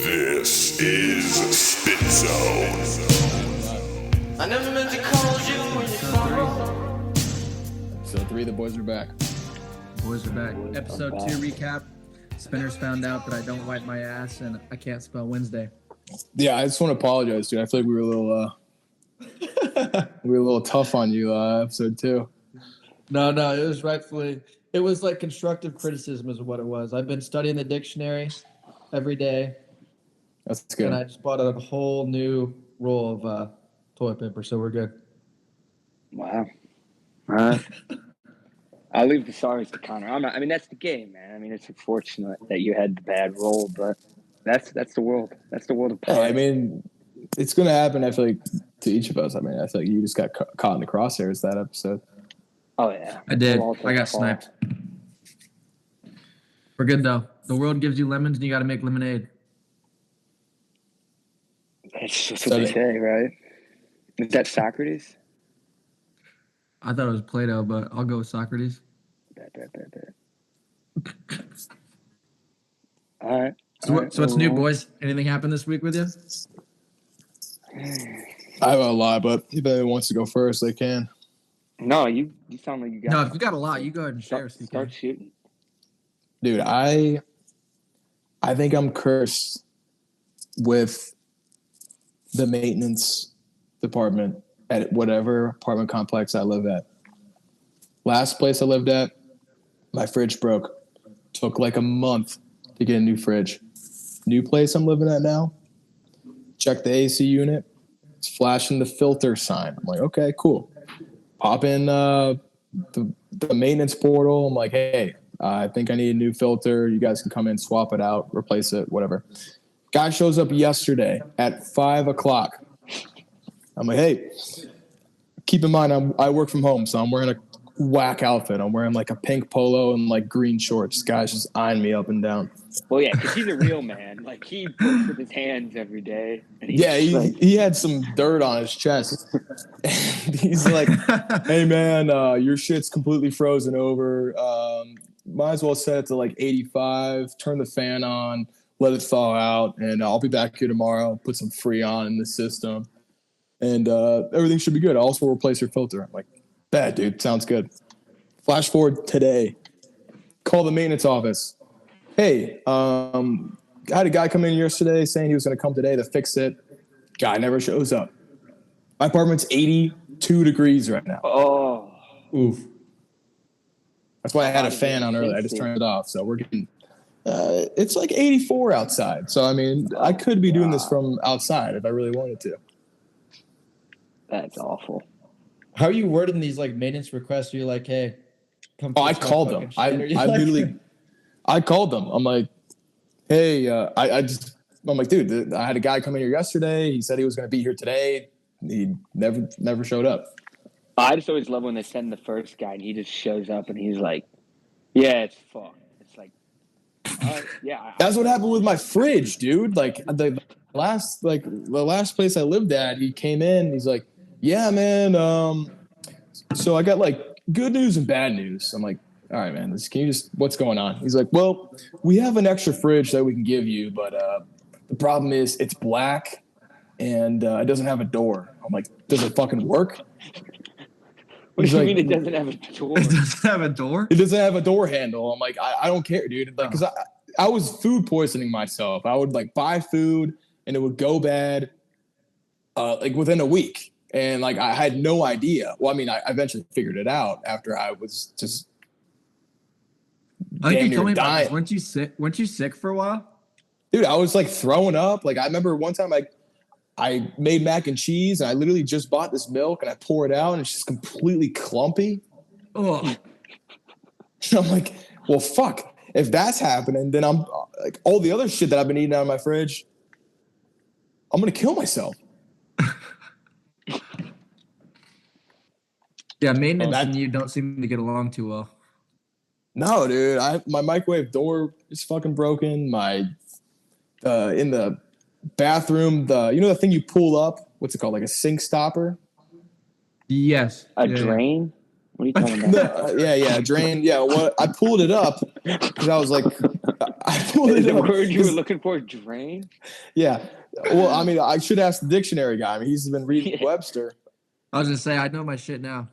This is Spin Zone. I never meant to call you when you fall. So 3, the boys are back. Boys are back. Episode 2 recap. Spinners found out that I don't wipe my ass and I can't spell Wednesday. Yeah, I just want to apologize, dude. I feel like we were a little tough on you, episode 2. No, it was rightfully. It was like constructive criticism is what it was. I've been studying the dictionary every day. That's good. And I just bought a whole new roll of toilet paper, so we're good. Wow. All right. I'll leave the sorries to Connor. I mean, that's the game, man. I mean, it's unfortunate that you had the bad role, but that's the world. That's the world of Hey, power. I mean, it's going to happen, I feel like, to each of us. I mean, I feel like you just got caught in the crosshairs that episode. Oh, yeah. I did. We'll all take I got the fall. sniped. We're good, though. The world gives you lemons, and you got to make lemonade. That's just what they say, right? Is that Socrates? I thought it was Plato, but I'll go with Socrates. Bet. All right. So what's new, boys? Anything happened this week with you? I have a lot, but if anyone wants to go first, they can. No, you sound like you got. No, if you got a lot, you go ahead and share. Start shooting. Dude, I think I'm cursed with the maintenance department at whatever apartment complex I live at. Last place I lived at, my fridge broke. Took like a month to get a new fridge. New place I'm living at now, check the AC unit. It's flashing the filter sign. I'm like, okay, cool. Pop in the maintenance portal. I'm like, hey, I think I need a new filter. You guys can come in, swap it out, replace it, whatever. Guy shows up yesterday at 5 o'clock. I'm like, hey, keep in mind, I work from home, so I'm wearing a whack outfit. I'm wearing like a pink polo and like green shorts. Guy's just eyeing me up and down. Well, yeah, because he's a real man. Like, he works with his hands every day. And Yeah, he had some dirt on his chest. And he's like, hey, man, your shit's completely frozen over. Might as well set it to like 85, turn the fan on, let it thaw out, and I'll be back here tomorrow, put some Freon in the system, and everything should be good. I'll also replace your filter. I'm like, bad, dude. Sounds good. Flash forward today. Call the maintenance office. Hey, I had a guy come in yesterday saying he was going to come today to fix it. Guy never shows up. My apartment's 82 degrees right now. Oh. Oof. That's why I had a fan on earlier. I just turned it off. So we're getting it's like 84 outside. So, I mean, I could be doing this from outside if I really wanted to. That's awful. How are you wording these like maintenance requests? You're like, hey, come. Oh, I called them. I literally, I called them. I'm like, hey, I'm like, dude, I had a guy come in here yesterday. He said he was going to be here today. He never showed up. I just always love when they send the first guy and he just shows up and he's like, yeah, it's fucked. It's like, yeah. That's what happened with my fridge, dude. Like the last place I lived at, he came in. He's like, yeah, man. So I got like good news and bad news. I'm like, all right, man. What's going on? He's like, well, we have an extra fridge that we can give you, but the problem is it's black and it doesn't have a door. I'm like, does it fucking work? What do you like, mean it doesn't have a door? It doesn't have a door? It doesn't have a door handle. I'm like, I don't care, dude. Like, because I was food poisoning myself. I would like buy food and it would go bad like within a week. And like, I had no idea. Well, I mean, I eventually figured it out after I was just I think you told me about dying. this. Weren't you sick for a while? Dude, I was like throwing up. Like I remember one time I made mac and cheese and I literally just bought this milk and I pour it out and it's just completely clumpy. Oh, I'm like, well, fuck. If that's happening, then I'm like all the other shit that I've been eating out of my fridge, I'm going to kill myself. yeah. Maintenance and you don't seem to get along too well. No, dude. My microwave door is fucking broken. My in the bathroom, the thing you pull up, what's it called? Like a sink stopper? Yes. A drain? What are you talking about? Yeah, drain. Yeah, I pulled it up because I was like, pulled Is it the up. word you were looking for drain? Yeah. Well, I mean, I should ask the dictionary guy. I mean, he's been reading Webster. I was gonna say I know my shit now.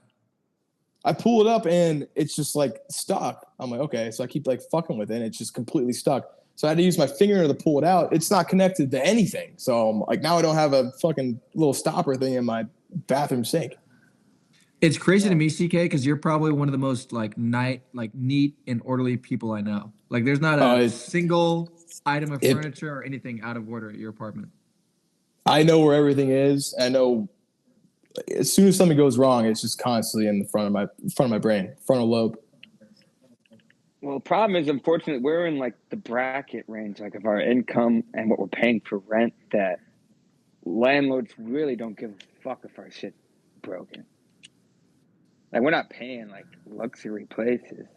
I pull it up and it's just like stuck. I'm like, okay. So I keep like fucking with it. And it's just completely stuck. So I had to use my finger to pull it out. It's not connected to anything. So I'm like, now I don't have a fucking little stopper thing in my bathroom sink. It's crazy to me, CK, because you're probably one of the most neat and orderly people I know. Like, there's not a single item of furniture or anything out of order at your apartment. I know where everything is. I know as soon as something goes wrong, it's just constantly in the front of my brain, frontal lobe. Well, the problem is, unfortunately, we're in like the bracket range, like of our income and what we're paying for rent, that landlords really don't give a fuck if our shit's broken. Like, we're not paying like luxury places.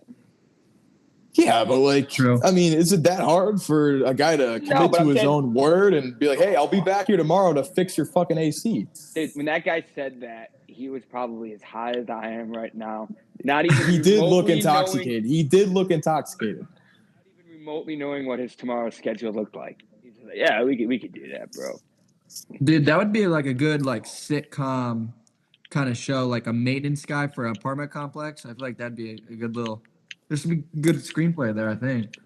Yeah, but like, True. I mean, is it that hard for a guy to commit to his own word and be like, hey, I'll be back here tomorrow to fix your fucking AC? Dude, when that guy said that, he was probably as high as I am right now. Not even He did look remotely intoxicated. He did look intoxicated. Not even remotely knowing what his tomorrow's schedule looked like. He's like, yeah, we could do that, bro. Dude, that would be like a good like sitcom kind of show, like a maintenance guy for an apartment complex. I feel like that'd be a good little. There's some good screenplay there, I think.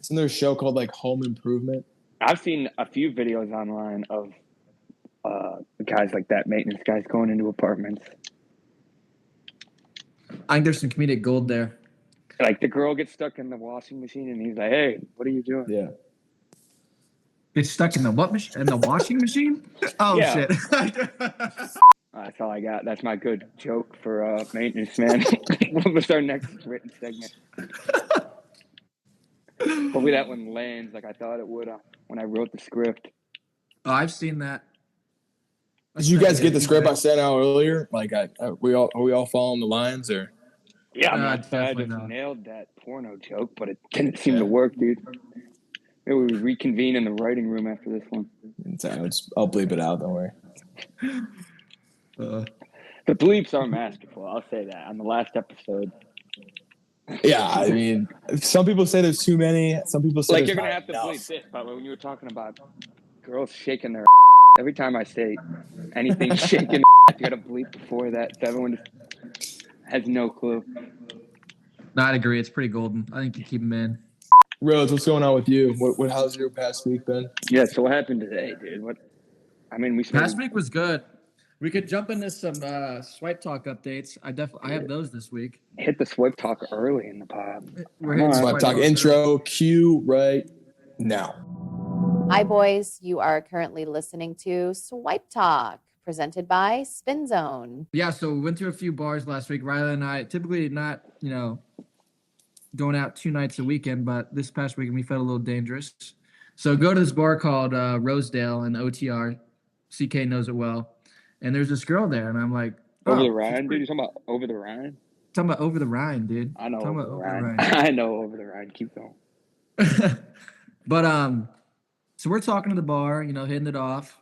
Isn't there a show called like Home Improvement? I've seen a few videos online of guys like that, maintenance guys going into apartments. I think there's some comedic gold there. Like the girl gets stuck in the washing machine, and he's like, "Hey, what are you doing?" Yeah. It's stuck in the what machine? In the washing machine? Oh Yeah. shit! That's all I got. That's my good joke for maintenance, man. What's our next written segment? Hopefully that one lands like I thought it would when I wrote the script. Oh, I've seen that. Did you guys get the script I sent out earlier? Like, are we all following the lines or? Yeah, No, I definitely just not. nailed that porno joke, but it didn't seem to work, dude. Maybe we reconvene in the writing room after this one. I'll bleep it out. Don't worry. The bleeps are masterful. I'll say that on the last episode. Yeah, I mean, some people say there's too many. Some people say Like there's you're gonna not have to enough. bleep this, but when you were talking about girls shaking their every time I say anything shaking, you gotta bleep before that, so everyone just has no clue. No, I'd agree. It's pretty golden. I think you keep them in. Rhodes, what's going on with you? How's your past week been? Yeah, so what happened today, dude? Past week was good. We could jump into some swipe talk updates. I have those this week. hit the swipe talk early in the pod. We're hitting Swipe talk intro cue right now. Hi, boys. You are currently listening to Swipe Talk, presented by Spin Zone. Yeah, so we went to a few bars last week. Riley and I typically not, going out 2 nights a weekend, but this past weekend we felt a little dangerous. So go to this bar called Rosedale in OTR. CK knows it well. And there's this girl there, and I'm like, Over the Rhine, dude? You talking about Over the Rhine? Talking about Over the Rhine, dude. I know Talking Over the about Rhine. I know Over the Rhine. Keep going. But so we're talking to the bar, hitting it off.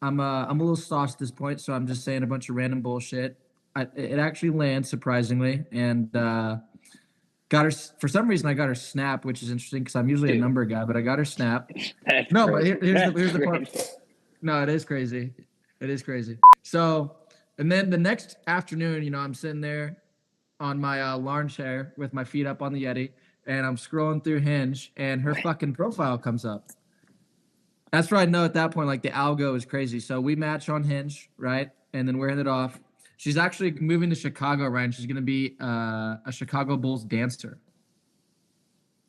I'm a little sauced at this point, so I'm just saying a bunch of random bullshit. It actually lands surprisingly, and got her for some reason. I got her snap, which is interesting because I'm usually a number guy, but I got her snap. No, but here's the part. No, it is crazy. It is crazy. So, and then the next afternoon, I'm sitting there on my lawn chair with my feet up on the Yeti, and I'm scrolling through Hinge, and her fucking profile comes up. That's where I know at that point, like, the algo is crazy. So we match on Hinge, right? And then we're hitting it off. She's actually moving to Chicago, Ryan. She's going to be a Chicago Bulls dancer.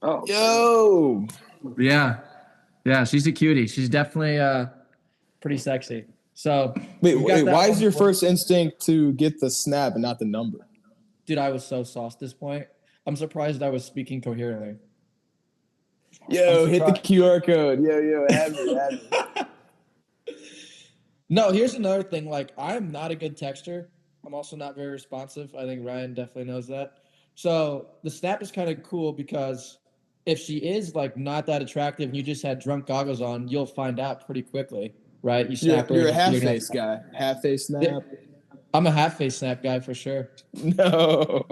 Oh. Yo. Yeah. Yeah, she's a cutie. She's definitely pretty sexy. So wait, why is your first instinct to get the snap and not the number? Dude, I was so sauced at this point. I'm surprised I was speaking coherently. Yo, hit the QR code. Yo, add me. No, here's another thing. Like, I am not a good texter. I'm also not very responsive. I think Ryan definitely knows that. So the snap is kind of cool because if she is like not that attractive and you just had drunk goggles on, you'll find out pretty quickly, right? You snap her. You're a half face guy. Half face snap. I'm a half face snap guy for sure. No,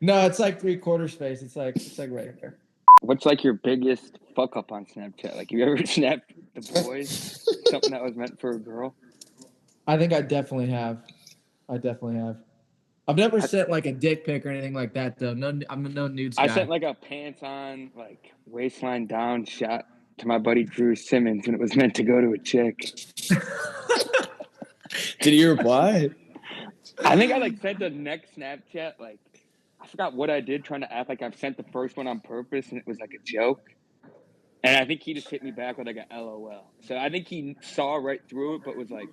it's like 3/4 face. It's like right here. What's like your biggest fuck up on Snapchat? Like, you ever snapped the boys something that was meant for a girl? I think I definitely have. I've never sent like a dick pic or anything like that though. No, I'm no nudes guy. I sent like a pants on, like waistline down shot to my buddy Drew Simmons, and it was meant to go to a chick. Did he reply? I think I like sent the next Snapchat, like I forgot what I did, trying to act like I've sent the first one on purpose, and it was like a joke. And I think he just hit me back with like a LOL. So I think he saw right through it, but was like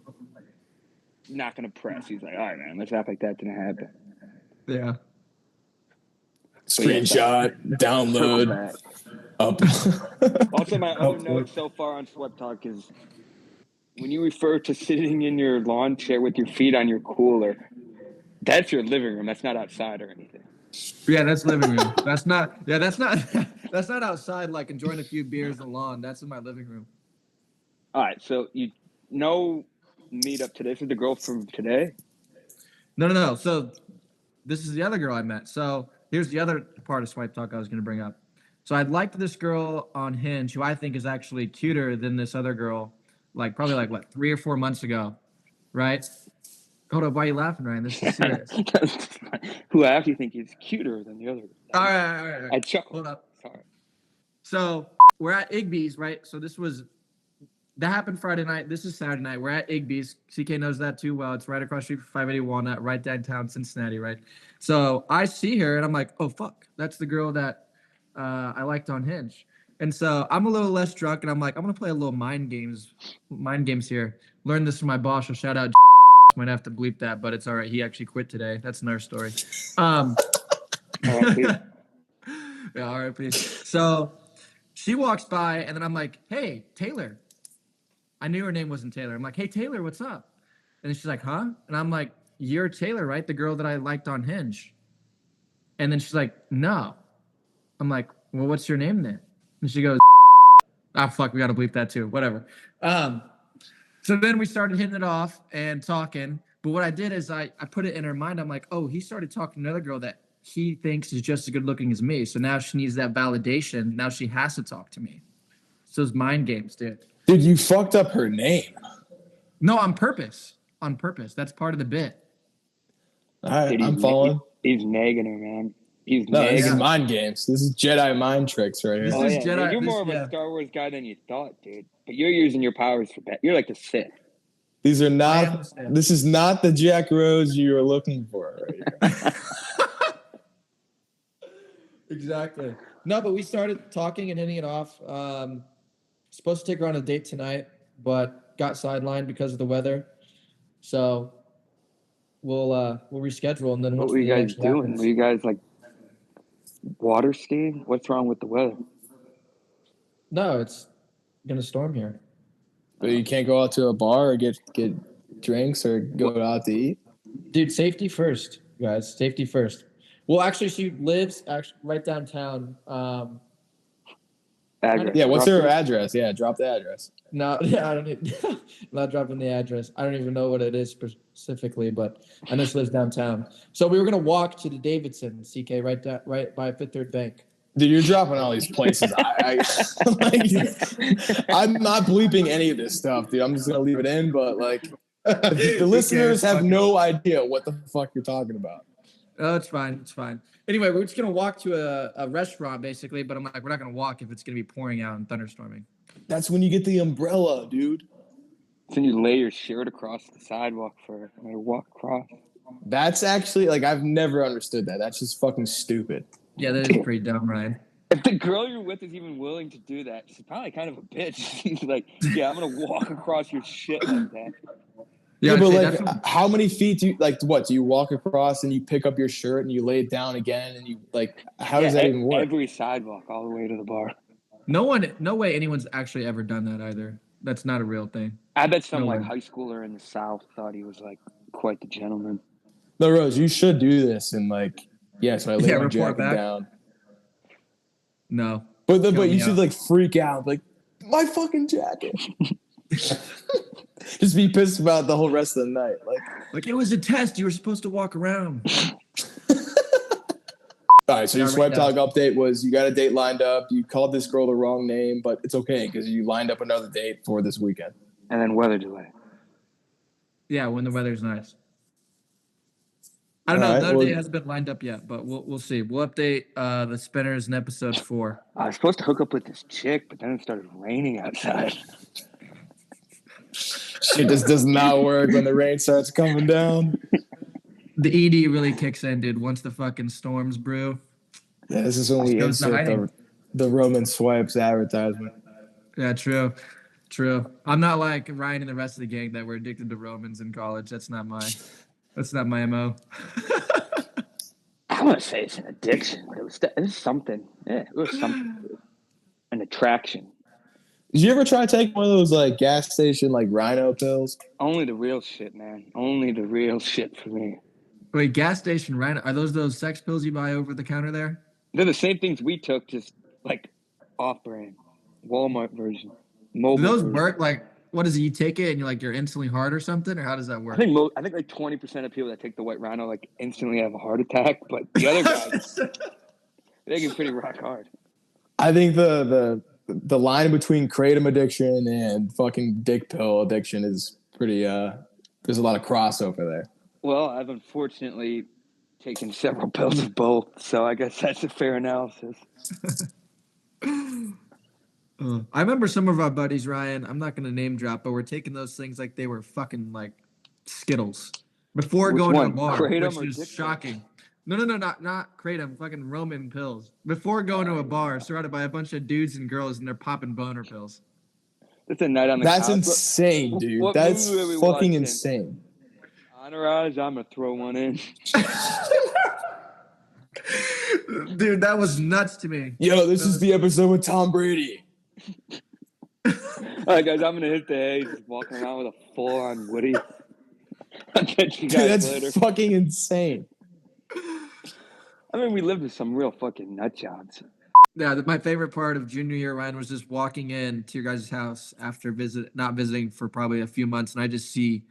not gonna press. He's like, all right, man, let's act like that didn't happen. Yeah. Screenshot, download, up. Also, my other note so far on Sweat Talk is when you refer to sitting in your lawn chair with your feet on your cooler, that's your living room. That's not outside or anything. Yeah, that's living room. That's not that's not outside like enjoying a few beers on the lawn. That's in my living room. All right, so you know meetup today. This is the girl from today? No. So this is the other girl I met. So here's the other part of Swipe Talk I was going to bring up. So I'd liked this girl on Hinge who I think is actually cuter than this other girl, like probably like what, 3 or 4 months ago, right? Hold up, why are you laughing, Ryan? This is serious. Who I actually think is cuter than the other girl. All right. I chuckled. Hold up. Sorry. So we're at Igby's, right? So that happened Friday night. This is Saturday night. We're at Igby's. CK knows that too well. It's right across the street from 580 Walnut, right downtown Cincinnati, right? So I see her and I'm like, oh, fuck. That's the girl that I liked on Hinge. And so I'm a little less drunk and I'm like, I'm going to play a little mind games here. Learned this from my boss. So shout out. Might have to bleep that, but it's all right. He actually quit today. That's another story. Yeah, RIP. So she walks by and then I'm like, hey, Taylor. I knew her name wasn't Taylor. I'm like, hey, Taylor, what's up? And then she's like, huh? And I'm like, you're Taylor, right? The girl that I liked on Hinge. And then she's like, no. I'm like, well, what's your name then? And she goes, fuck, we got to bleep that too. Whatever. So then we started hitting it off and talking. But what I did is I put it in her mind. I'm like, oh, he started talking to another girl that he thinks is just as good looking as me. So now she needs that validation. Now she has to talk to me. So it's mind games, dude. Dude, you fucked up her name. No, on purpose. On purpose. That's part of the bit. All right, I'm following. He's nagging her, man. This is mind games. This is Jedi mind tricks right here. This is Jedi. You're more of a Star Wars guy than you thought, dude. But you're using your powers for bad. You're like the Sith. These are not. This is not the Jack Rose you were looking for. Right here. Exactly. No, but we started talking and hitting it off. Supposed to take her on a date tonight, but got sidelined because of the weather. So we'll reschedule and then. What were you guys doing? Were you guys like water skiing? What's wrong with the weather? No, it's gonna storm here. But you can't go out to a bar or get drinks or go out to eat? Dude, safety first, guys. Safety first. Well, actually, she lives right downtown. Address. Yeah, what's her address? Yeah, drop the address. No, yeah, I don't need, I'm not dropping the address. I don't even know what it is specifically, but I know she lives downtown. So we were gonna walk to the Davidson, CK, right by Fifth Third Bank. Dude, you're dropping all these places. I'm not bleeping any of this stuff, dude. I'm just gonna leave it in. But like, the listeners have no idea what the fuck you're talking about. Oh, it's fine. It's fine. Anyway, we're just gonna walk to a restaurant basically, but I'm like, we're not gonna walk if it's gonna be pouring out and thunderstorming. That's when you get the umbrella, dude. Then you lay your shirt across the sidewalk for her to walk across. That's actually like I've never understood that. That's just fucking stupid. Yeah, that is pretty dumb, Ryan. If the girl you're with is even willing to do that, she's probably kind of a bitch. She's like, yeah, I'm gonna walk across your shit like that. Yeah, but like, how many feet do you like? What do you walk across and you pick up your shirt and you lay it down again and you like? How does that even work? Every sidewalk, all the way to the bar. No way anyone's actually ever done that either. That's not a real thing. I bet some high schooler in the South thought he was like quite the gentleman. No, Rose, you should do this and like, so I lay my jacket down. No, but you should like freak out, like my fucking jacket. Just be pissed about the whole rest of the night. Like it was a test. You were supposed to walk around. All right, so your Yeah, swipe right talk update was you got a date lined up. You called this girl the wrong name, but it's okay because you lined up another date for this weekend. And then weather delay. Yeah, when the weather's nice. I don't All know. right, The well- date hasn't been lined up yet, but we'll see. We'll update the spinners in episode 4. I was supposed to hook up with this chick, but then it started raining outside. Shit just does not work when the rain starts coming down. The ED really kicks in, dude. Once the fucking storms brew. Yeah, this is when we Goes to insert hiding. the Roman swipes advertisement. Yeah, true. I'm not like Ryan and the rest of the gang that were addicted to Romans in college. That's not my MO. I want to say it's an addiction. It was something. Yeah, it was something. An attraction. Did you ever try taking one of those like gas station like Rhino pills? Only the real shit, man. Only the real shit for me. Wait, gas station, right? Are those sex pills you buy over the counter there? They're the same things we took, just like off-brand, Walmart version, mobile. Do those version. work? Like, what is it? You take it and you're instantly hard or something, or how does that work? I think like 20% of people that take the White Rhino like instantly have a heart attack, but the other guys they get pretty rock hard. I think the line between kratom addiction and fucking dick pill addiction is pretty there's a lot of crossover there. Well, I've unfortunately taken several pills of both, so I guess that's a fair analysis. I remember some of our buddies, Ryan. I'm not gonna name drop, but we're taking those things like they were fucking like Skittles before Which going to one? a bar, Kratom or which is dick shocking. No, not kratom. Fucking Roman pills. Before going to a bar, surrounded by a bunch of dudes and girls, and they're popping boner pills. It's a night on the That's couch. insane, dude. What That's movie are we fucking watching? insane. Entourage, I'm gonna throw one in. Dude, that was nuts to me. Yo, this is the episode with Tom Brady. All right, guys, I'm gonna hit the hay. Just walking around with a full-on Woody. I'll catch you Dude, guys that's later. fucking insane. I mean, we lived with some real fucking nut jobs. Yeah, my favorite part of junior year, Ryan, was just walking in to your guys' house after not visiting for probably a few months, and I just see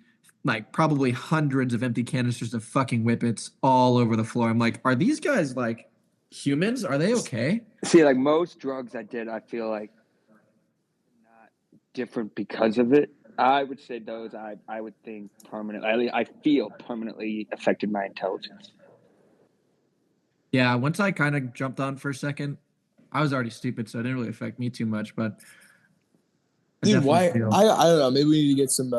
like probably hundreds of empty canisters of fucking whippets all over the floor. I'm like, are these guys like humans? Are they okay? See, like most drugs I did, I feel like not different because of it. I would say those I would think permanently. I feel permanently affected my intelligence. Yeah, once I kind of jumped on for a second, I was already stupid, so it didn't really affect me too much. But I Dude, definitely why? feel- I don't know. Maybe we need to get some.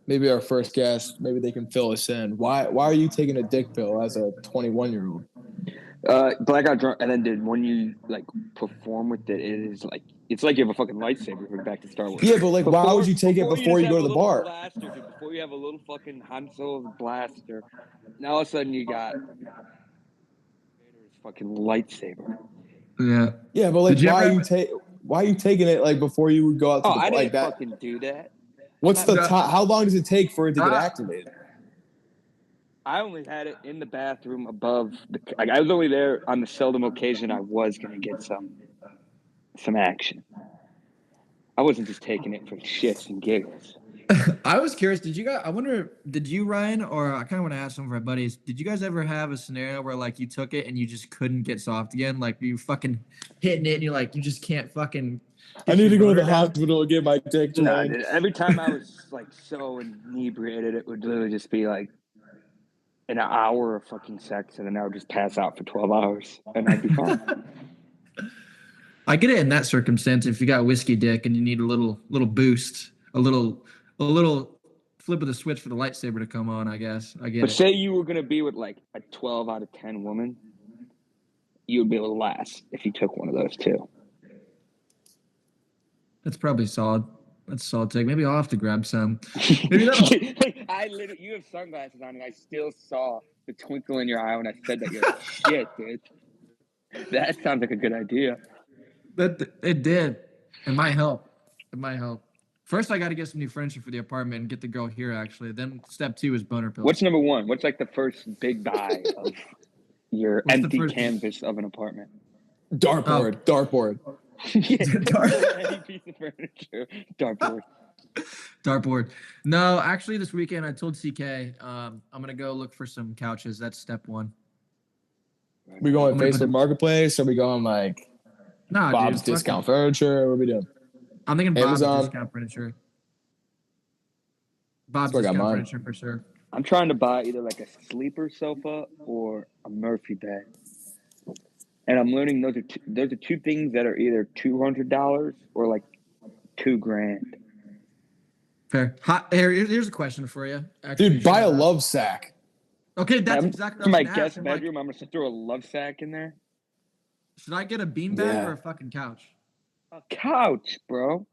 Maybe our first guest. Maybe they can fill us in. Why are you taking a dick pill as a 21-year-old? Blackout drunk, and then when you like perform with it, it is like it's like you have a fucking lightsaber. We're back to Star Wars. Yeah, but like, why would you take it before you just go have to a the little bar? Blaster, dude, before you have a little fucking Han Solo blaster, now all of a sudden you got Vader's fucking lightsaber. yeah. Yeah, but like, Did you why ever- are you taking it like before you would go out to Oh, the I bar didn't like that? fucking do that. What's the No. time? How long does it take for it to get Ah. activated? I only had it in the bathroom above the. Like, I was only there on the seldom occasion I was gonna get some action. I wasn't just taking it for shits and giggles. I was curious. Did you, Ryan, or I kind of want to ask some of our buddies, did you guys ever have a scenario where like you took it and you just couldn't get soft again? Like you fucking hitting it and you're like, you just can't fucking. I need to go to the hospital to get my dick No, drained. dude, every time I was like so inebriated, it would literally just be like an hour of fucking sex, and then I would just pass out for 12 hours, and I'd be fine. I get it in that circumstance if you got whiskey dick and you need a little boost, a little flip of the switch for the lightsaber to come on. I guess I get But it. say you were gonna be with like a 12 out of 10 woman, you would be able to last if you took one of those too. That's probably solid. That's a solid take. Maybe I'll have to grab some. Maybe that'll. You have sunglasses on, and I still saw the twinkle in your eye when I said that. You're like, shit, dude. That sounds like a good idea. It did. It might help. First, I got to get some new furniture for the apartment and get the girl here. Actually, then step 2 is boner pills. What's number one? What's like the first big buy of your What's the empty first- canvas of an apartment? Dartboard. Any piece of furniture. Dartboard. Dartboard. No, actually, this weekend I told CK I'm gonna go look for some couches. That's step 1. We going I'm gonna put Facebook the- Marketplace, or we going like Nah, Bob's dude. Discount Furniture? What are we doing? I'm thinking Bob's Amazon. Discount Furniture. Bob's where I got Discount mine. Furniture for sure. I'm trying to buy either like a sleeper sofa or a Murphy bed. And I'm learning those are two things that are either $200 or like $2,000. Fair. Here's a question for you. Dude, Actually, buy a shout out. love sack. Okay, that's exactly For what I my was gonna ask. guest bedroom, I'm gonna throw a love sack in there. Should I get a beanbag Yeah. or a fucking couch? A couch, bro.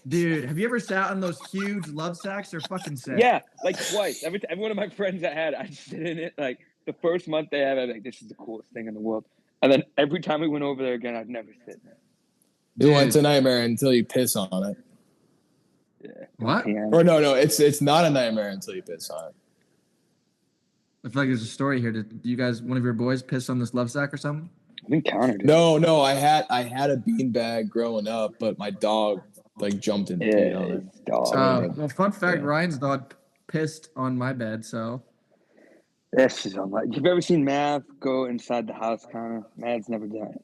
Dude, have you ever sat on those huge love sacks? They're fucking sick. Yeah, like twice. Every one of my friends that had, I'd sit in it. Like the first month they have, I'm like, this is the coolest thing in the world. And then every time we went over there again, I'd never sit in it. Dude, it's a nightmare until you piss on it. Yeah. What? Yeah. Or no, it's not a nightmare until you piss on it. I feel like there's a story here. Did you guys, one of your boys, piss on this love sack or something? I think Connor did. No, I had a beanbag growing up, but my dog like jumped and peed on it. his dog. Well, fun fact: Yeah. Ryan's dog pissed on my bed. So This is unlike. You've ever seen Mav go inside the house, Connor? Mav's never done it.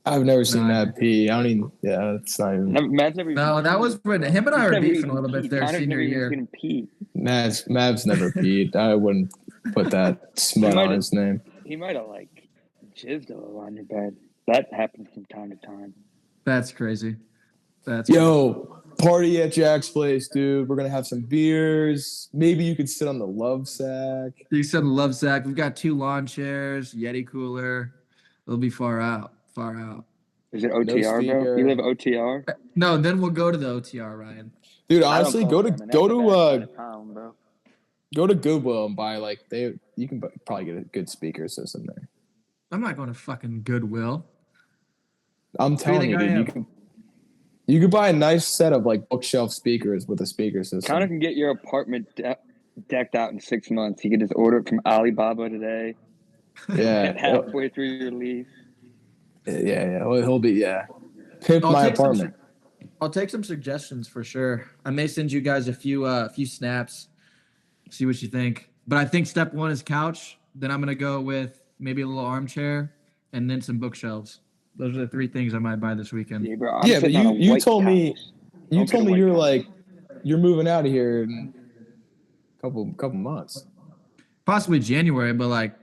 I've never seen No. that pee. I don't even. Yeah, it's not even. Mav's never. no, that was when him and I He's were never beefing even a little bit peed. there Connor's senior never even year. seen him pee. Mav's never peed. I wouldn't put that smut on his name. He might have like jizzed a little on your bed. That happens from time to time. That's crazy. That's Yo, party at Jack's place, dude. We're gonna have some beers. Maybe you could sit on the love sack. You said love sack. We've got 2 lawn chairs, Yeti cooler. It'll be far out. Far out. Is it OTR, bro? speaker. You live OTR? No, then we'll go to the OTR, Ryan. Dude, I don't honestly, call go it to that, man. go That's a to bad side of town, bro. go to Goodwill and buy like you can probably get a good speaker system there. I'm not going to fucking Goodwill. I'm telling you, think I dude, am? you could buy a nice set of like bookshelf speakers with a speaker system. Connor can get your apartment decked out in 6 months. You can just order it from Alibaba today. Yeah, Get halfway through your lease. yeah. Well, he'll be pimp I'll my take some apartment. I'll take some suggestions for sure. I may send you guys a few snaps, see what you think. But I think step 1 is couch. Then I'm gonna go with maybe a little armchair and then some bookshelves. Those are the 3 things I might buy this weekend. Yeah, bro. I'm Yeah, but sitting on a you white told me couch. you Don't told get a me you're white couch. like you're moving out of here in a couple months. Possibly January, but like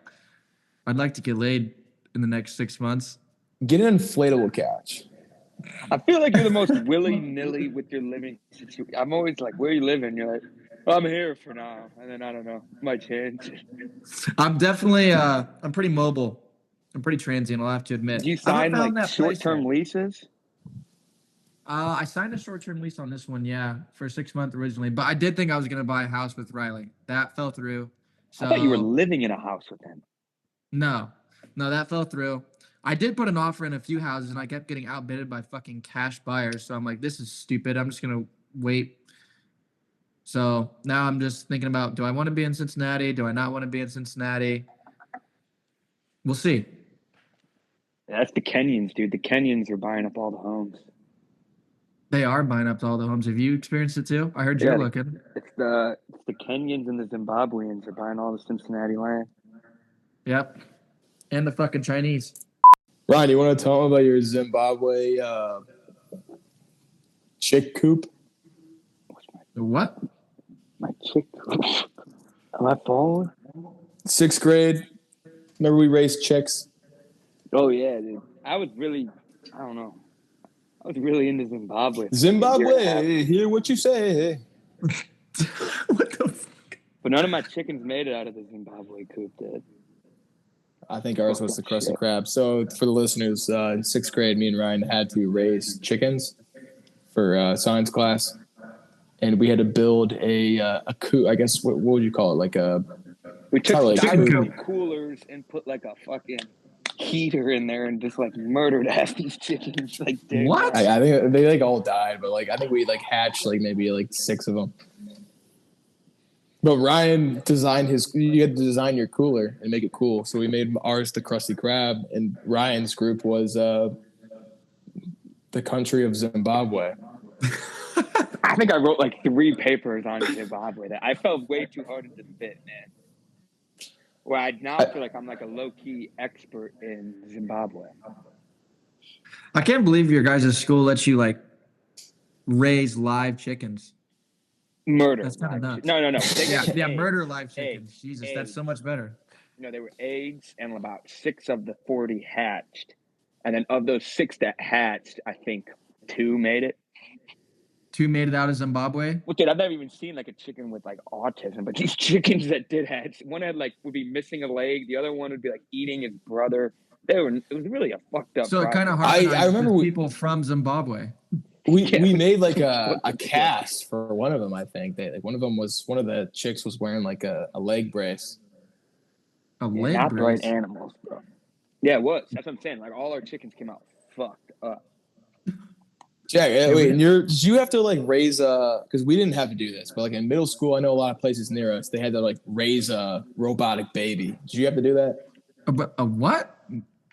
I'd like to get laid in the next 6 months. Get an inflatable couch. I feel like you're the most willy-nilly with your living situation. I'm always like, where are you living? You're like, well, I'm here for now. And then, I don't know, might change. I'm definitely I'm pretty mobile. I'm pretty transient, I'll have to admit. Do you I haven't sign found like that place short-term yet. leases? I signed a short-term lease on this one, yeah, for 6 months originally. But I did think I was gonna buy a house with Riley. That fell through. So I thought you were living in a house with him. no, that fell through. I did put an offer in a few houses, and I kept getting outbidded by fucking cash buyers. So I'm like, this is stupid. I'm just gonna wait. So now I'm just thinking about: do I want to be in Cincinnati? Do I not want to be in Cincinnati? We'll see. That's the Kenyans, dude. The Kenyans are buying up all the homes. They are buying up all the homes. Have you experienced it too? I heard you're Yeah. looking. It's the Kenyans and the Zimbabweans are buying all the Cincinnati land. Yep. And the fucking Chinese. Ryan, you want to tell them about your Zimbabwe chick coop? The what? My chick. Am I following? 6th grade. Remember we raised chicks? Oh yeah, dude. I was really into Zimbabwe. Zimbabwe, hear what you say. What the fuck? But none of my chickens made it out of the Zimbabwe coop, dude. I think ours was the crusty crab. So for the listeners, in 6th grade, me and Ryan had to raise chickens for science class, and we had to build a coop. I guess what would you call it? Like a We took Probably chicken styrofoam coolers and put like a fucking heater in there and just like murdered half these chickens. Like, dude, What? I think they like all died, but like I think we like hatched like maybe like 6 of them. But Ryan designed you had to design your cooler and make it cool. So we made ours the Krusty Krab, and Ryan's group was the country of Zimbabwe. I think I wrote like 3 papers on Zimbabwe that I felt way too hard to fit, man. Well, I now feel like I'm like a low-key expert in Zimbabwe. I can't believe your guys' school lets you like raise live chickens. Murder. That's kind of nuts. No. Yeah, Eggs. murder live chickens. Eggs. Jesus, Eggs. that's so much better. No, they were eggs, and about 6 of the 40 hatched. And then of those 6 that hatched, I think 2 made it. 2 made it out of Zimbabwe. Well, dude, I've never even seen like a chicken with like autism, but these chickens that did hatch, one had like would be missing a leg, the other one would be like eating his brother. It was really a fucked up. So it kind of I remember people from Zimbabwe. We made like a cast for one of them. I think one of the chicks was wearing like a leg brace. Not the right animals, bro. Yeah, it was. That's what I'm saying. Like all our chickens came out fucked up. Jack, wait, did you have to like raise because we didn't have to do this, but like in middle school, I know a lot of places near us, they had to like raise a robotic baby. Did you have to do that? What?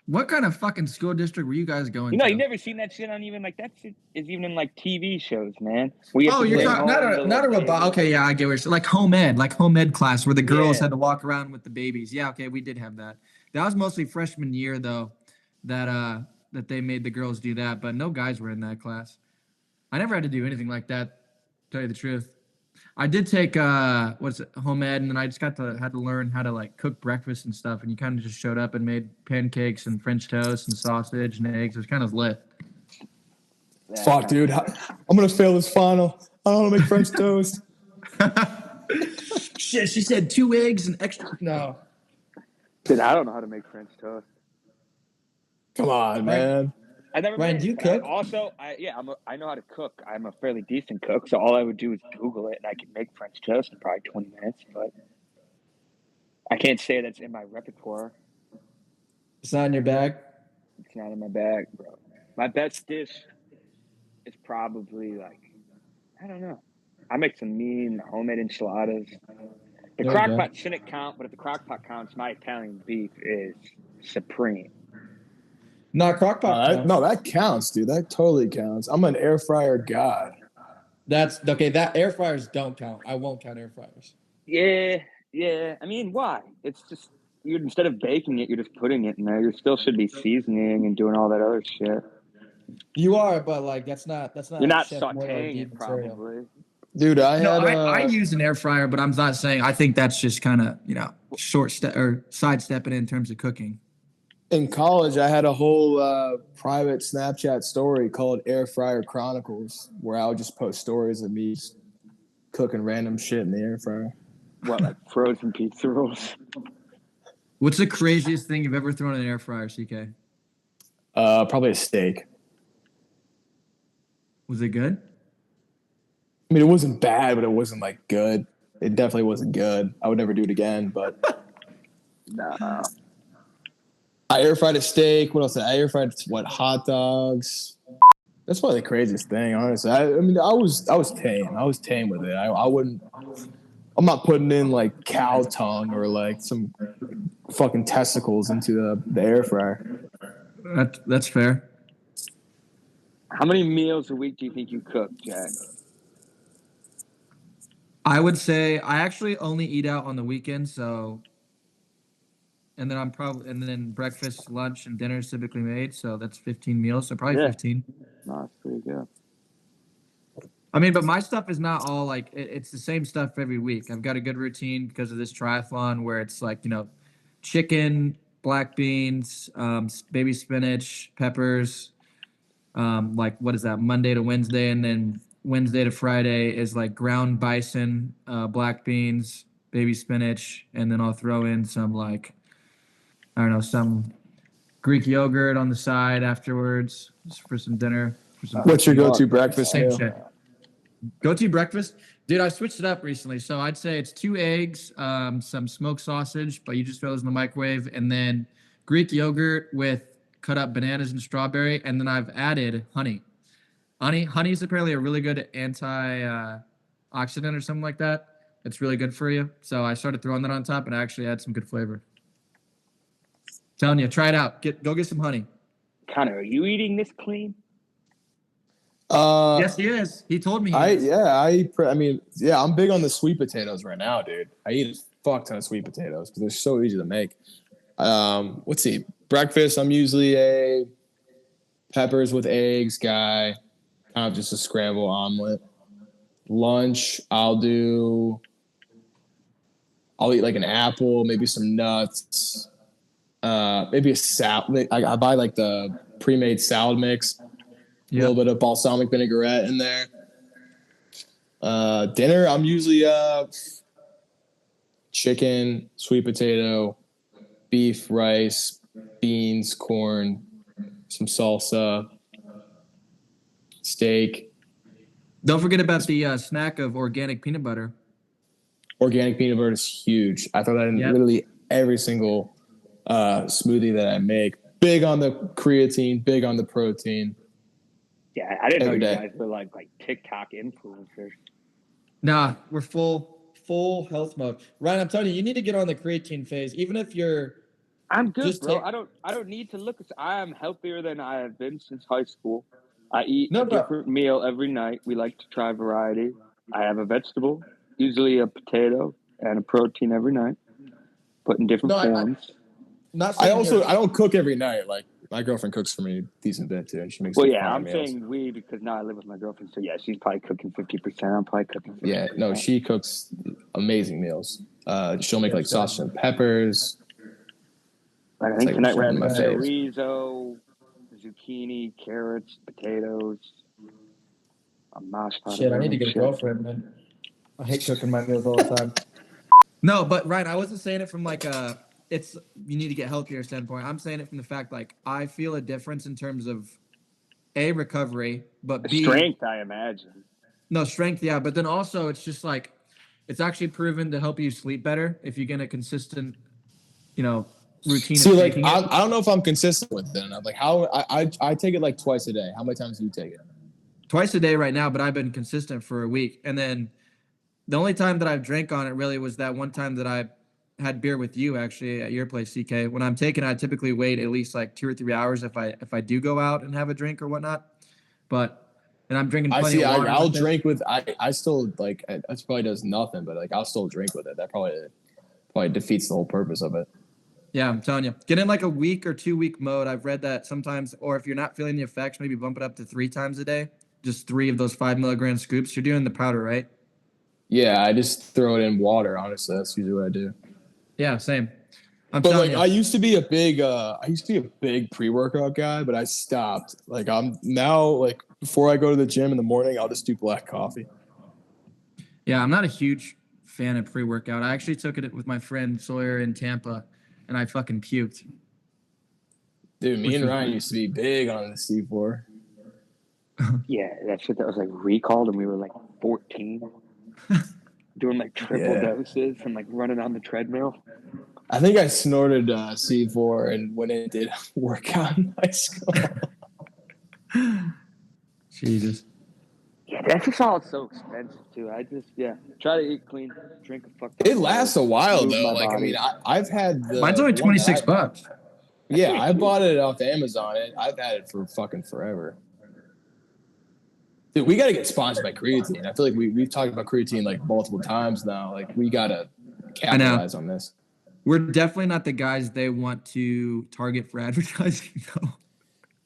What kind of fucking school district were you guys going to? You never seen that shit on even like that shit is even in like TV shows, man. You're talking not a robot. Okay, yeah, I get what you're saying. Like home ed class where the girls had to walk around with the babies. Yeah, okay, we did have that. That was mostly freshman year though, that they made the girls do that, but no guys were in that class. I never had to do anything like that, to tell you the truth. I did take home ed, and then I just had to learn how to like cook breakfast and stuff, and you kind of just showed up and made pancakes and French toast and sausage and eggs. It was kind of lit. Fuck, dude, I'm gonna fail this final. I don't want to make French toast. Shit, she said 2 eggs and extra. No, dude, I don't know how to make French toast. Come on, man. I never. Ryan, do you cook? I know how to cook. I'm a fairly decent cook, so all I would do is Google it, and I could make French toast in probably 20 minutes. But I can't say that's in my repertoire. It's not in your bag. It's not in my bag, bro. My best dish is probably like, I don't know. I make some mean homemade enchiladas. The crock pot shouldn't count, but if the crock pot counts, my Italian beef is supreme. No, crock pot. No, that counts, dude. That totally counts. I'm an air fryer god. That's okay. That air fryers don't count. I won't count air fryers. Yeah. I mean, why? It's just instead of baking it, you're just putting it in there. You still should be seasoning and doing all that other shit. You are, but like that's not. You're not sautéing it, probably. Dude, I use an air fryer, but I'm not saying. I think that's just kind of short step or sidestepping in terms of cooking. In college, I had a whole private Snapchat story called Air Fryer Chronicles, where I would just post stories of me just cooking random shit in the air fryer. What, like frozen pizza rolls? What's the craziest thing you've ever thrown in an air fryer, CK? Probably a steak. Was it good? I mean, it wasn't bad, but it wasn't like good. It definitely wasn't good. I would never do it again, but Nah. I air fried a steak. What else? I air fried hot dogs. That's probably the craziest thing, honestly. I was tame. I was tame with it. I wouldn't. I'm not putting in like cow tongue or like some fucking testicles into the air fryer. That's fair. How many meals a week do you think you cook, Jack? I would say I actually only eat out on the weekends, so. And then breakfast, lunch, and dinner is typically made, so that's 15 meals. So probably 15. No, that's pretty good. I mean, but my stuff is not all like it's the same stuff every week. I've got a good routine because of this triathlon where it's like chicken, black beans, baby spinach, peppers. Like what is that? Monday to Wednesday, and then Wednesday to Friday is like ground bison, black beans, baby spinach, and then I'll throw in some like. I don't know, some Greek yogurt on the side afterwards for some dinner. What's your go-to breakfast meal? Go-to breakfast? Dude, I switched it up recently. So I'd say it's 2 eggs, some smoked sausage, but you just throw those in the microwave, and then Greek yogurt with cut up bananas and strawberry, and then I've added honey. Honey is apparently a really good antioxidant or something like that. It's really good for you. So I started throwing that on top, and I actually had some good flavor. Telling you, try it out. Go get some honey. Connor, are you eating this clean? Yes, he is. He told me. I'm big on the sweet potatoes right now, dude. I eat fuck ton of sweet potatoes because they're so easy to make. Let's see. Breakfast, I'm usually a peppers with eggs guy, kind of just a scramble omelet. Lunch, I'll eat like an apple, maybe some nuts, maybe a salad. I buy like the pre-made salad mix, a little bit of balsamic vinaigrette in there. Dinner, I'm usually chicken, sweet potato, beef, rice, beans, corn, some salsa, steak. Don't forget about the snack of organic peanut butter. Organic peanut butter is huge. I throw that in literally every single smoothie that I make. Big on the creatine, big on the protein. Yeah, I didn't know you guys were like TikTok influencers. Nah, we're full health mode. Ryan, I'm telling you, you need to get on the creatine phase. Even if you're I'm good, just bro. I don't need to look. I am healthier than I have been since high school. I eat a different meal every night. We like to try variety. I have a vegetable, usually a potato, and a protein every night, put in different forms. I don't cook every night. Like my girlfriend cooks for me a decent bit too, and she makes. Well, yeah, I'm saying we because now I live with my girlfriend. So yeah, she's probably cooking 50%. I'm probably cooking 50%. Yeah, no, she cooks amazing meals. She'll make like sausage and peppers. I think tonight we're having chorizo, zucchini, carrots, potatoes. A mashed potato. Shit, I need to get a girlfriend, man. I hate cooking my meals all the time. No, but Ryan, I wasn't saying it from like you need to get healthier standpoint. I'm saying it from the fact like I feel a difference in terms of A, recovery, but B, strength, I imagine. No, strength, yeah, but then also it's just like it's actually proven to help you sleep better if you get a consistent, routine. See, like I don't know if I'm consistent with it. Like how I take it like twice a day. How many times do you take it? Twice a day right now, but I've been consistent for a week. And then the only time that I've drank on it really was that one time that I had beer with you actually at your place, CK. When I'm taking, I typically wait at least like 2 or 3 hours if I do go out and have a drink or whatnot. And I'm drinking plenty of water. I'll drink with I still like that probably does nothing, but like I'll still drink with it. That probably defeats the whole purpose of it. Yeah, I'm telling you. Get in like a week or 2 week mode. I've read that sometimes, or if you're not feeling the effects, maybe bump it up to 3 times a day. Just 3 of those 5 milligram scoops. You're doing the powder, right? Yeah, I just throw it in water. Honestly, that's usually what I do. Yeah, same. I used to be a big pre-workout guy, but I stopped. Like I'm now like before I go to the gym in the morning, I'll just do black coffee. Yeah, I'm not a huge fan of pre-workout. I actually took it with my friend Sawyer in Tampa, and I fucking puked. Dude, me and Ryan used to be big on the C4. Yeah, that shit that was like recalled, and we were like 14, doing like triple doses and like running on the treadmill. I think I snorted C4 and when it did work out in high school. Jesus. Yeah, that's just all so expensive too. I just try to eat clean, drink a fuck. It lasts a while though. Like body. I mean, I've had mine's only $26. Yeah, I bought it off Amazon. I've had it for fucking forever. Dude, we got to get sponsored by creatine. I feel like we've talked about creatine like multiple times now. Like we got to capitalize on this. We're definitely not the guys they want to target for advertising, though.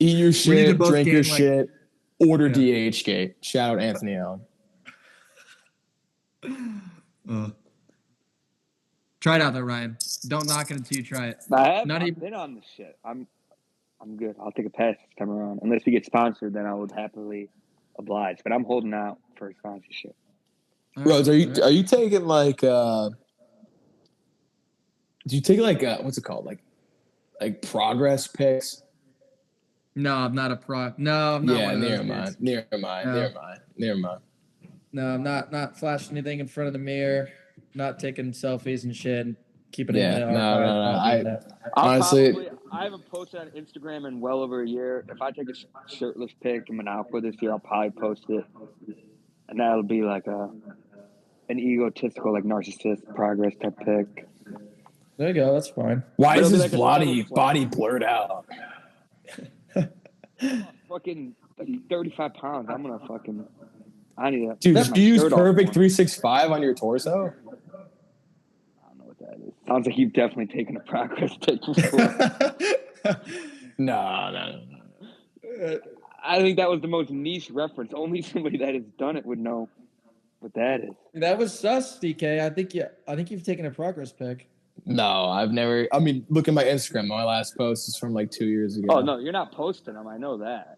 Eat your shit, drink your shit, order DHgate. Shout out Anthony Allen. Try it out though, Ryan. Don't knock it until you try it. I've been on this shit. I'm good. I'll take a pass this time around. Unless we get sponsored, then I would happily oblige. But I'm holding out for a sponsorship. Rose, are you taking like do you take like what's it called? Like progress picks? No, I'm not a pro. No, I'm not. Yeah, never mind. No, I'm not flashing anything in front of the mirror. Not taking selfies and shit. Keeping it in the archive. No. Honestly, I haven't posted on Instagram in well over a year. If I take a shirtless pic in Monaco this year, I'll probably post it, and that'll be like an egotistical, like narcissist progress type pic. There you go. That's fine. Why is this body blurred out? Fucking like 35 pounds. I need to. Dude, do you use Perfect 365 on your torso? I don't know Sounds like you've definitely taken a progress pic before. No. I think that was the most niche reference. Only somebody that has done it would know what that is. That was sus, DK. I think you've taken a progress pic. No, I've never. I mean, look at my Instagram. My last post is from like 2 years ago. Oh no, you're not posting them. I know that.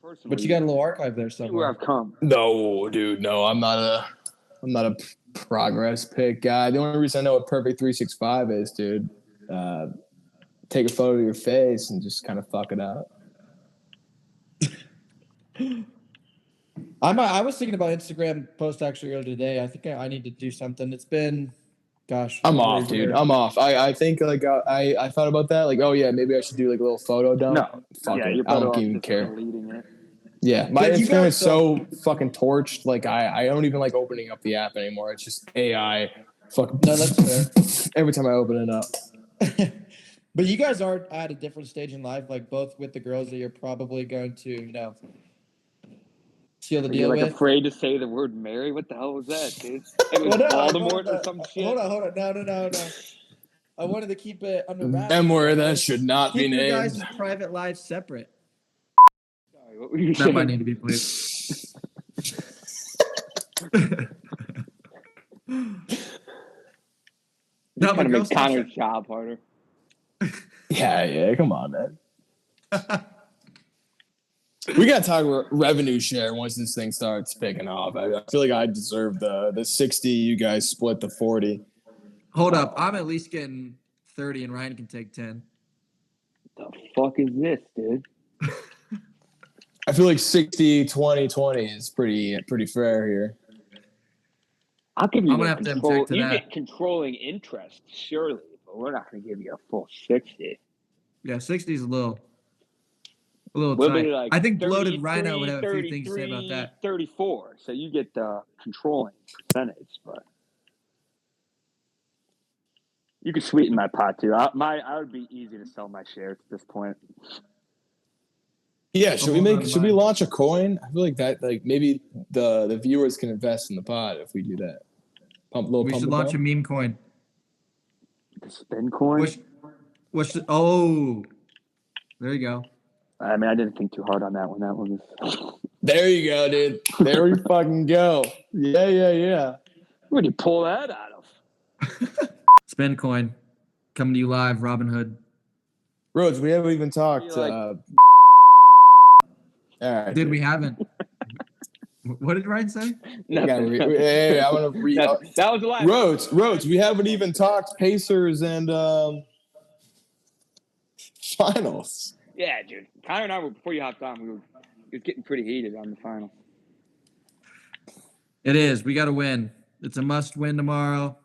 Personally, But you got a little archive there see where somewhere. I've come. No, dude. No, I'm not a progress pic guy. The only reason I know what Perfect 365 is, dude, take a photo of your face and just kind of fuck it up. I was thinking about Instagram post actually earlier today. I think I need to do something. It's been, gosh. I'm off, dude. I'm off. I think like I thought about that. Like, oh yeah, maybe I should do like a little photo dump. No, Fuck yeah, it. you're I better don't off even just care. deleting it. Yeah, my But you Instagram guys is so fucking torched. Like I don't even like opening up the app anymore. It's just AI. Fucking No, that's fair. every time I open it up. But you guys are at a different stage in life, like both with the girls that you're probably going to, seal the Are deal you like with. afraid to say the word Mary? What the hell was that, dude? It was Well, no, I Voldemort wanted or to- some shit. Hold on. No. I wanted to keep it under wraps. Memoir you that guys. should not be Keep your named. guys' private lives separate. Sorry, what were you That saying? might need to be bleeped. No, Kind but of make girls Connor's job harder. Yeah, come on, man. We gotta talk about revenue share once this thing starts picking off. I feel like I deserve the 60. You guys split the 40. Hold up, I'm at least getting 30, and Ryan can take 10. The fuck is this, dude? I feel like 60, 20, 20 is pretty fair here. I'll give you I'm gonna the have to control. object to You that. get controlling interest, surely, but we're not going to give you a full 60. Yeah, 60 is a little We'll tight. be like I think bloated 33, Rhino would have a few things to say about that. 34. So you get the controlling percentage, but you could sweeten my pot too. I would be easy to sell my shares at this point. Yeah, should we mine. launch a coin? I feel like that maybe the viewers can invest in the pod if we do that. We should launch a meme coin. The spin coin? There you go. I mean, I didn't think too hard on that one. That one was. There you go, dude. There we fucking go. Yeah. Where'd you pull that out of? Spin coin. Coming to you live, Robin Hood. Rhodes, we haven't even talked. You're like- All right, Dude, we haven't. What did Ryan say? Nothing. Yeah, I want to read. Nothing. That was the last. Rhodes, we haven't even talked Pacers and finals. Yeah, dude. Connor and I were, before you hopped on, it was getting pretty heated on the final. It is. We got to win. It's a must win tomorrow.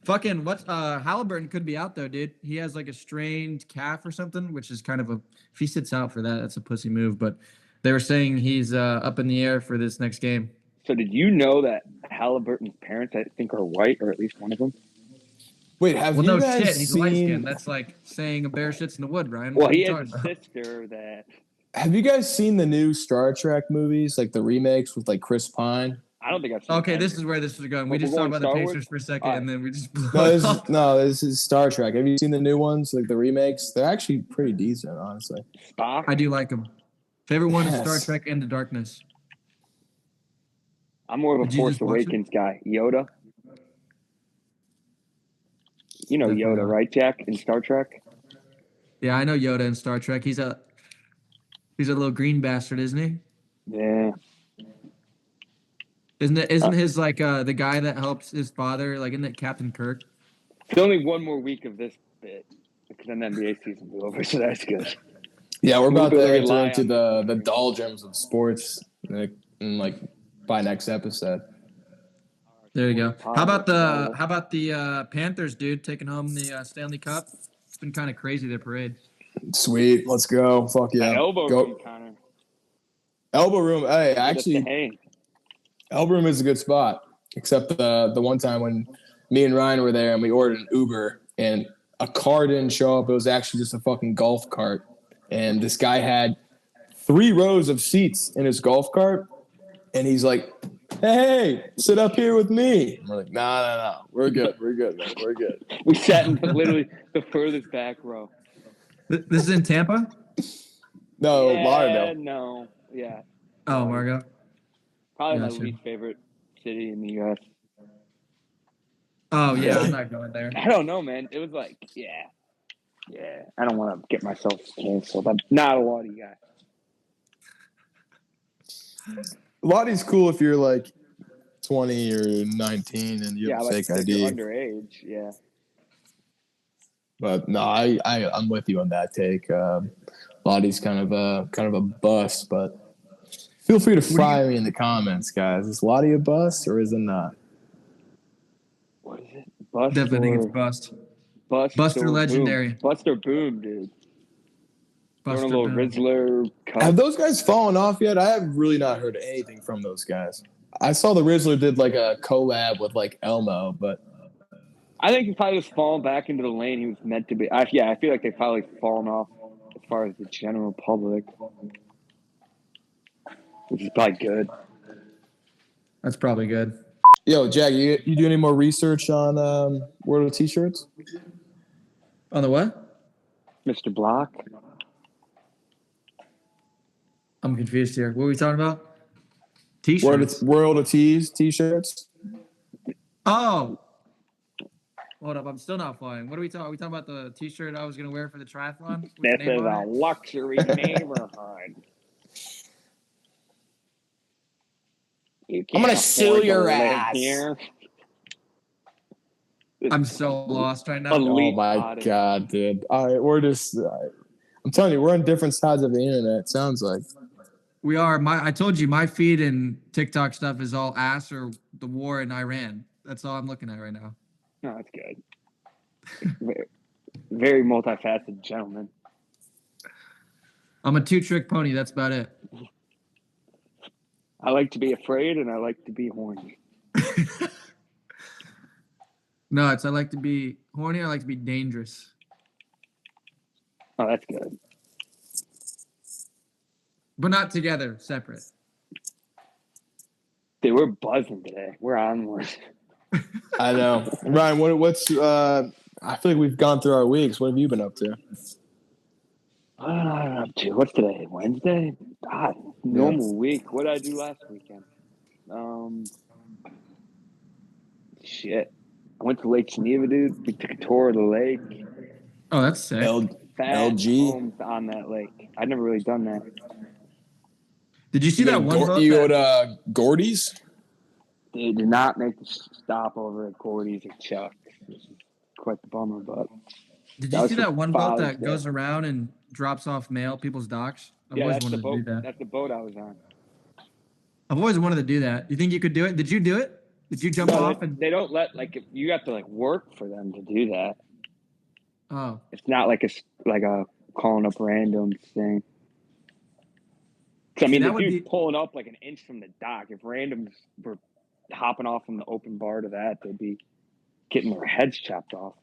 Fucking Halliburton could be out though, dude. He has like a strained calf or something, which is kind of if he sits out for that, that's a pussy move. But they were saying he's up in the air for this next game. So did you know that Halliburton's parents, I think, are white, or at least one of them? Wait, have Well, you no guys shit. He's light seen? skinned. That's like saying a bear shits in the wood, Ryan. Well, What are he you has talking a about? sister that Have you guys seen the new Star Trek movies, like the remakes with like Chris Pine? I don't think I've seen. Okay, any. this is where this is going. We We're just talked going about the Star Pacers Wars? for a second, All right. and then we just blew it off. This is Star Trek. Have you seen the new ones, like the remakes? They're actually pretty decent, honestly. Spock. I do like them. Favorite one is Yes. Star Trek Into Darkness. I'm more of a Did you Force just watch it? Awakens guy. Yoda. You know Definitely Yoda, not. right, Jack? In Star Trek. Yeah, I know Yoda in Star Trek. He's a little green bastard, isn't he? Yeah. Isn't his like the guy that helps his father, like isn't it Captain Kirk? It's only one more week of this bit because then the NBA season will be over, so that's good. Yeah, we're about to We'll enter rely into on- the doldrums of sports, like by next episode. There you go. How about the Panthers, dude, taking home the Stanley Cup? It's been kind of crazy their parade. Sweet, let's go. Fuck yeah, Elbow go. room, Connor. Elbow room. Hey, Get us to actually, hang. elbow room is a good spot. Except the one time when me and Ryan were there and we ordered an Uber and a car didn't show up. It was actually just a fucking golf cart, and this guy had 3 rows of seats in his golf cart, and he's like, hey, sit up here with me. I'm like, no. We're good, man. We're good. We sat in literally the furthest back row. This is in Tampa? No, Yeah, Lauderdale. no. Yeah. Oh, Margo. Probably my Gotcha. least favorite city in the U.S. Oh, yeah, I'm not going there. I don't know, man. It was like, yeah. I don't want to get myself canceled. I'm not a Lottie guy. Lottie's cool if you're like 20 or 19 and you Yeah, have a like fake if you're ID. underage. Yeah. But no, I'm with you on that take. Lottie's kind of a bust, but feel free to fry me in the comments, guys. Is Lottie a bust or is it not? What is it? Bust Definitely think or it's bust. bust Buster or legendary. boom? Bust or boom, dude. Buster Throwing a little Boom. Rizzler cut. Have those guys fallen off yet? I have really not heard anything from those guys. I saw the Rizzler did like a collab with like Elmo, but I think he's probably just fallen back into the lane he was meant to be. I feel like they've probably fallen off as far as the general public, which is probably good. That's probably good. yo, Jack, you do any more research on World of T-shirts? On the what? Mr. Block. I'm confused here. What are we talking about? T-shirts. World of Tees T-shirts. Oh. Hold up. I'm still not flying. What are we talking? Are we talking about the T-shirt I was going to wear for the triathlon? With the This name is on a it? luxury neighborhood. You I'm gonna can't sue afford to your live ass. here. I'm so lost right now. Elite Oh my body. god, dude! All right, we're just. I'm telling you, we're on different sides of the internet. It sounds like. We are. I told you my feed and TikTok stuff is all ass or the war in Iran. That's all I'm looking at right now. No, that's good. Very, very multifaceted gentleman. I'm a two-trick pony. That's about it. I like to be afraid and I like to be horny. No, I like to be horny. I like to be dangerous. Oh, that's good. But not together, separate. Dude, we're buzzing today. We're on one. I know, Ryan. What's? I feel like we've gone through our weeks. What have you been up to? What am I up to? What's today? Wednesday? God, normal week. What did I do last weekend? Shit. I went to Lake Geneva, dude. We took a tour of the lake. Oh, that's sick. Fat LG. homes on that lake. I'd never really done that. Did you see that one boat? You go to Gordy's? They did not make the stop over at Gordy's or Chuck's. This is quite the bummer, but Did that you was see for that one boat Father's that Day. goes around and drops off mail people's docks? I've Yeah, always that's the wanted to do boat. that. That's the boat I was on. I've always wanted to do that. You think you could do it? Did you do it? Did you jump No, off and? they don't let you have to work for them to do that. Oh, It's not like a calling up random thing. 'Cause, I mean, that the would dude's be- pulling up like an inch from the dock. If randoms were hopping off from the open bar to that, they'd be getting their heads chopped off.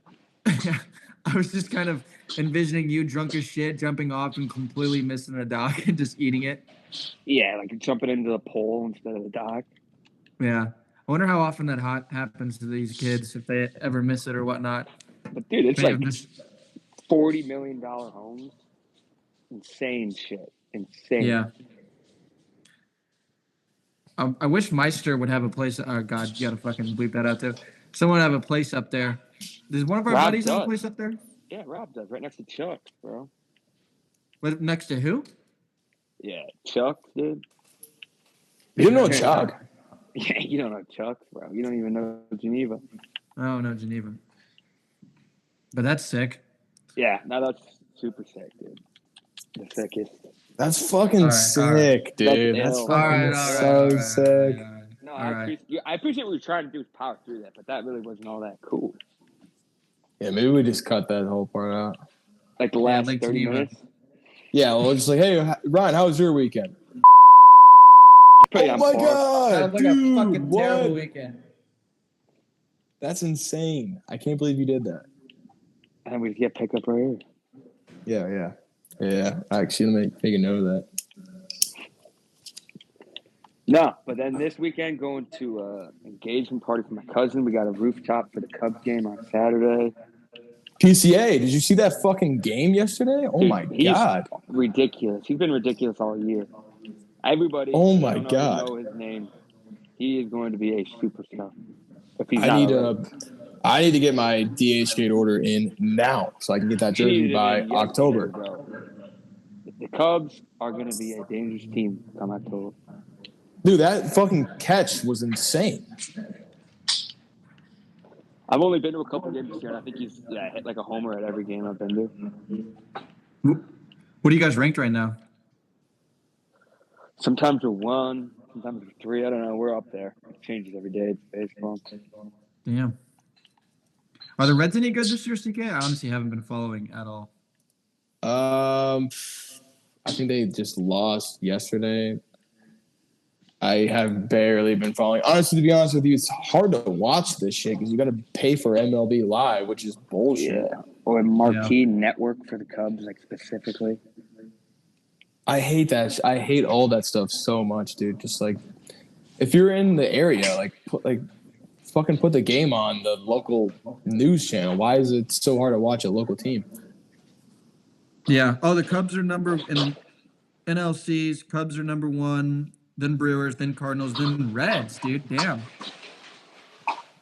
I was just kind of envisioning you drunk as shit, jumping off and completely missing a dock and just eating it. Yeah, like jumping into the pole instead of the dock. Yeah. I wonder how often that happens to these kids if they ever miss it or whatnot. But dude, it's Many like of them just- $40 million homes. Insane shit. Insane. yeah. I wish Meister would have a place. Oh God, you gotta fucking bleep that out too. Someone have a place up there. Does one of our Rob buddies have a does. place up there? Yeah, Rob does. Right next to Chuck, bro. What, next to who? Yeah, Chuck, dude. You don't know Chuck? Yeah, you don't know Chuck, bro. You don't even know Geneva. Oh no, Geneva. But that's sick. Yeah, no, that's super sick, dude. The sickest. That's fucking All right, sick, dude. That's That's ill. fucking All so sick. No, All right. I appreciate what you're trying to do is power through that, but that really wasn't all that cool. Yeah, maybe we just cut that whole part out. Like the last Lake 30 Geneva. minutes. Yeah, well, just like, hey, Ryan, how was your weekend? Pretty Oh on my par. god, Sounds like dude, a fucking what? terrible weekend. That's insane. I can't believe you did that. And we get pick up right here. Yeah. Actually, let me make a note of that. No, but then this weekend going to engagement party for my cousin. We got a rooftop for the Cubs game on Saturday. PCA, did you see that fucking game yesterday? Oh my He's god. ridiculous. He's been ridiculous all year. Everybody, Oh I my don't already god. know his name. He is going to be a superstar. If he's I not need already. to get my DH gate order in now so I can get that He jersey needed it by in yesterday, October. bro. The Cubs are going to be a dangerous team come October. Dude, that fucking catch was insane. I've only been to a couple games this year, and I think he's hit like a homer at every game I've been to. What are you guys ranked right now? Sometimes we're 1, sometimes we're 3. I don't know. We're up there. It changes every day. It's baseball. Damn. Are the Reds any good this year, CK? I honestly haven't been following at all. I think they just lost yesterday. I have barely been following. Honestly, to be honest with you, it's hard to watch this shit because you got to pay for MLB Live, which is bullshit. Yeah. Or Marquee Network for the Cubs, like specifically. I hate that. I hate all that stuff so much, dude. Just like, if you're in the area, fucking put the game on the local news channel. Why is it so hard to watch a local team? Yeah. Oh, the Cubs are in NLCs. Cubs are number 1, then Brewers, then Cardinals, then Reds, dude. Damn.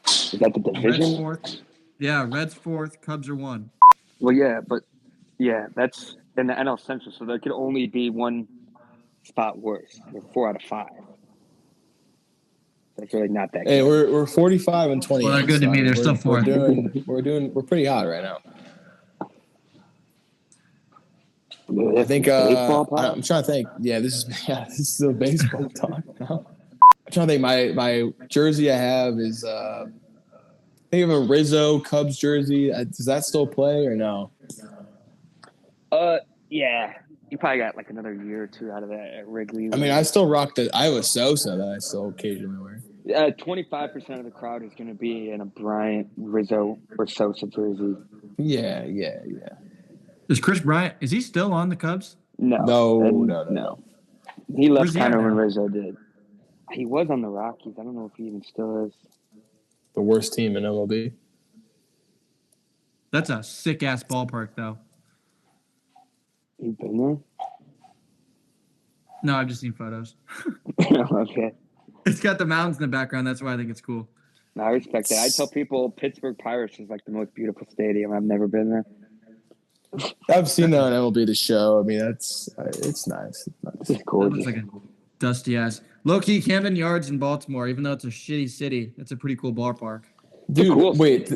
Is that the division? Reds 4th. Yeah, Reds 4th. Cubs are 1. Well, yeah, but that's in the NL Central, so there could only be one spot worse. They're 4 out of 5. That's really not that good. Hey, we're 45 and 28. Well, they're good to me. They're still 4th. We're pretty hot right now. I think I'm trying to think. Yeah, this is still baseball talk now. I'm trying to think. My jersey I have is I think I have a Rizzo Cubs jersey. Does that still play or no? Yeah. You probably got like another year or 2 out of that at Wrigley. I mean, I still rock I have a Sosa that I still occasionally wear. 25% of the crowd is going to be in a Bryant, Rizzo, or Sosa jersey. Yeah. Is Chris Bryant, is he still on the Cubs? No. He left he kind at of when now? Rizzo did. He was on the Rockies. I don't know if he even still is. The worst team in MLB. That's a sick-ass ballpark, though. You been there? No, I've just seen photos. Okay. It's got the mountains in the background. That's why I think it's cool. No, I respect that. I tell people Pittsburgh Pirates is like the most beautiful stadium. I've never been there. I've seen that on MLB The Show. I mean, it's nice. It's That gorgeous. looks like a dusty-ass. Low-key, Camden Yards in Baltimore, even though it's a shitty city, it's a pretty cool ballpark. Dude, cool. wait.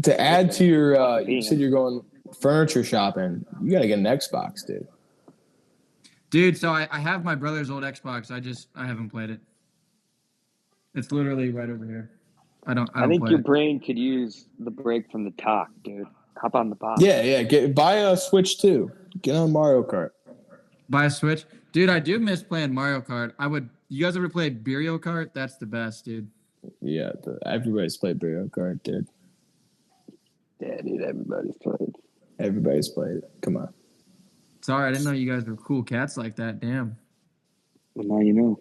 To add to your, you said you're going furniture shopping. You got to get an Xbox, dude. Dude, so I have my brother's old Xbox. I haven't played it. It's literally right over here. I think play your it. brain could use the break from the talk, dude. Hop on the box. Yeah. Buy a Switch too. Get on Mario Kart. Buy a Switch. Dude, I do miss playing Mario Kart. You guys ever played Mario Kart? That's the best, dude. Yeah, everybody's played Mario Kart, dude. Yeah, dude, everybody's played. Everybody's played it. Come on. Sorry, I didn't know you guys were cool cats like that. Damn. Well, now you know.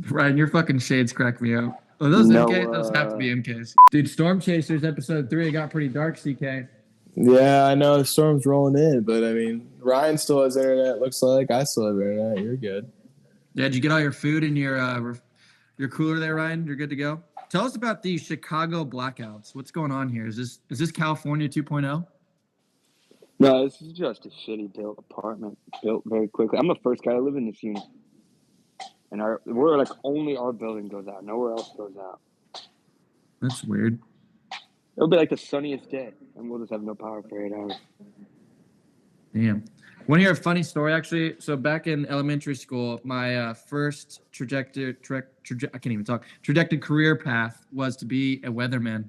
Ryan, your fucking shades crack me up. Oh, those MKs? Those have to be MKs. Dude, Storm Chasers episode 3 got pretty dark, CK. Yeah, I know the storm's rolling in, but I mean, Ryan still has internet. Looks like I still have internet. You're good. Yeah, did you get all your food in your cooler there, Ryan? You're good to go. Tell us about these Chicago blackouts. What's going on here? Is this California 2.0? No, this is just a shitty built apartment, built very quickly. I'm the first guy to live in this unit. And we're like only our building goes out. Nowhere else goes out. That's weird. It'll be like the sunniest day, and we'll just have no power for 8 hours. Damn. Want to hear a funny story, actually? So back in elementary school, my first trajected career path was to be a weatherman.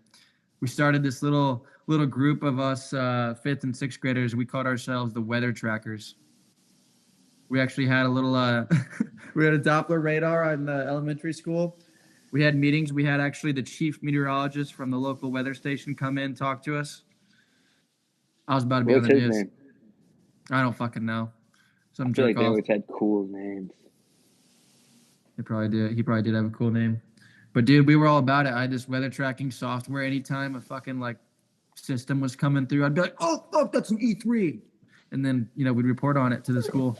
We started this little group of us 5th and 6th graders. We called ourselves the Weather Trackers. We actually had a little we had a Doppler radar in the elementary school. We had meetings. We had actually the chief meteorologist from the local weather station come in, talk to us. I was about to be What's on the his news. name? I don't fucking know. Some I feel like jerk they off. always had cool names. He probably did have a cool name. But dude, we were all about it. I had this weather tracking software. Anytime a fucking like system was coming through, I'd be like, "Oh fuck, that's an E3," and then we'd report on it to the school.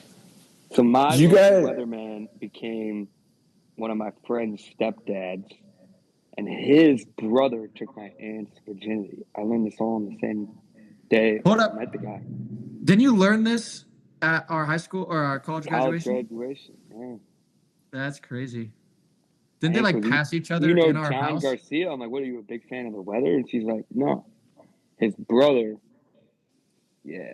So my You guys- weatherman became one of my friend's stepdads, and his brother took my aunt's virginity. I learned this all on the same day. Hold up. I met the guy. Didn't you learn this at our high school or our college graduation? Yeah. That's crazy. Didn't they like Because pass each other you know in our John house? Garcia? I'm like, what, are you a big fan of the weather? And she's like, no. His brother. Yeah.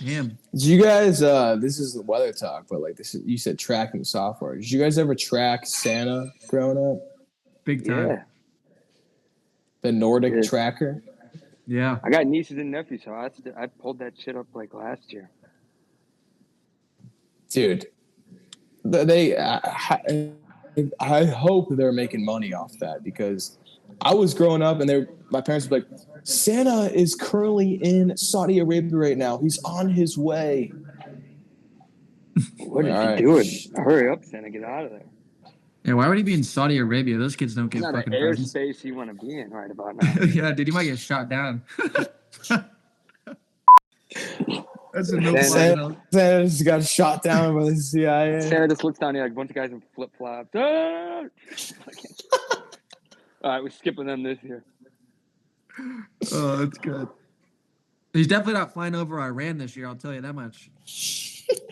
Damn. Did you guys? This is the weather talk, but like this, you said tracking software. Did you guys ever track Santa growing up? Big time. Yeah. The Nordic Yeah. tracker. Yeah. I got nieces and nephews, so I pulled that shit up like last year. Dude, I hope they're making money off that, because I was growing up and my parents were like, Santa is currently in Saudi Arabia right now. He's on his way. What is All he right. doing? Hurry up, Santa, get out of there. Yeah, why would he be in Saudi Arabia? Those kids don't It's get not an fucking presents. airspace you want to be in right about now. Yeah, dude, you might get shot down. That's a no Santa just got shot down by the CIA. Santa just looks down here like a bunch of guys in flip flops. Ah! All right, we're skipping them this year. Oh, that's good. He's definitely not flying over Iran this year, I'll tell you that much.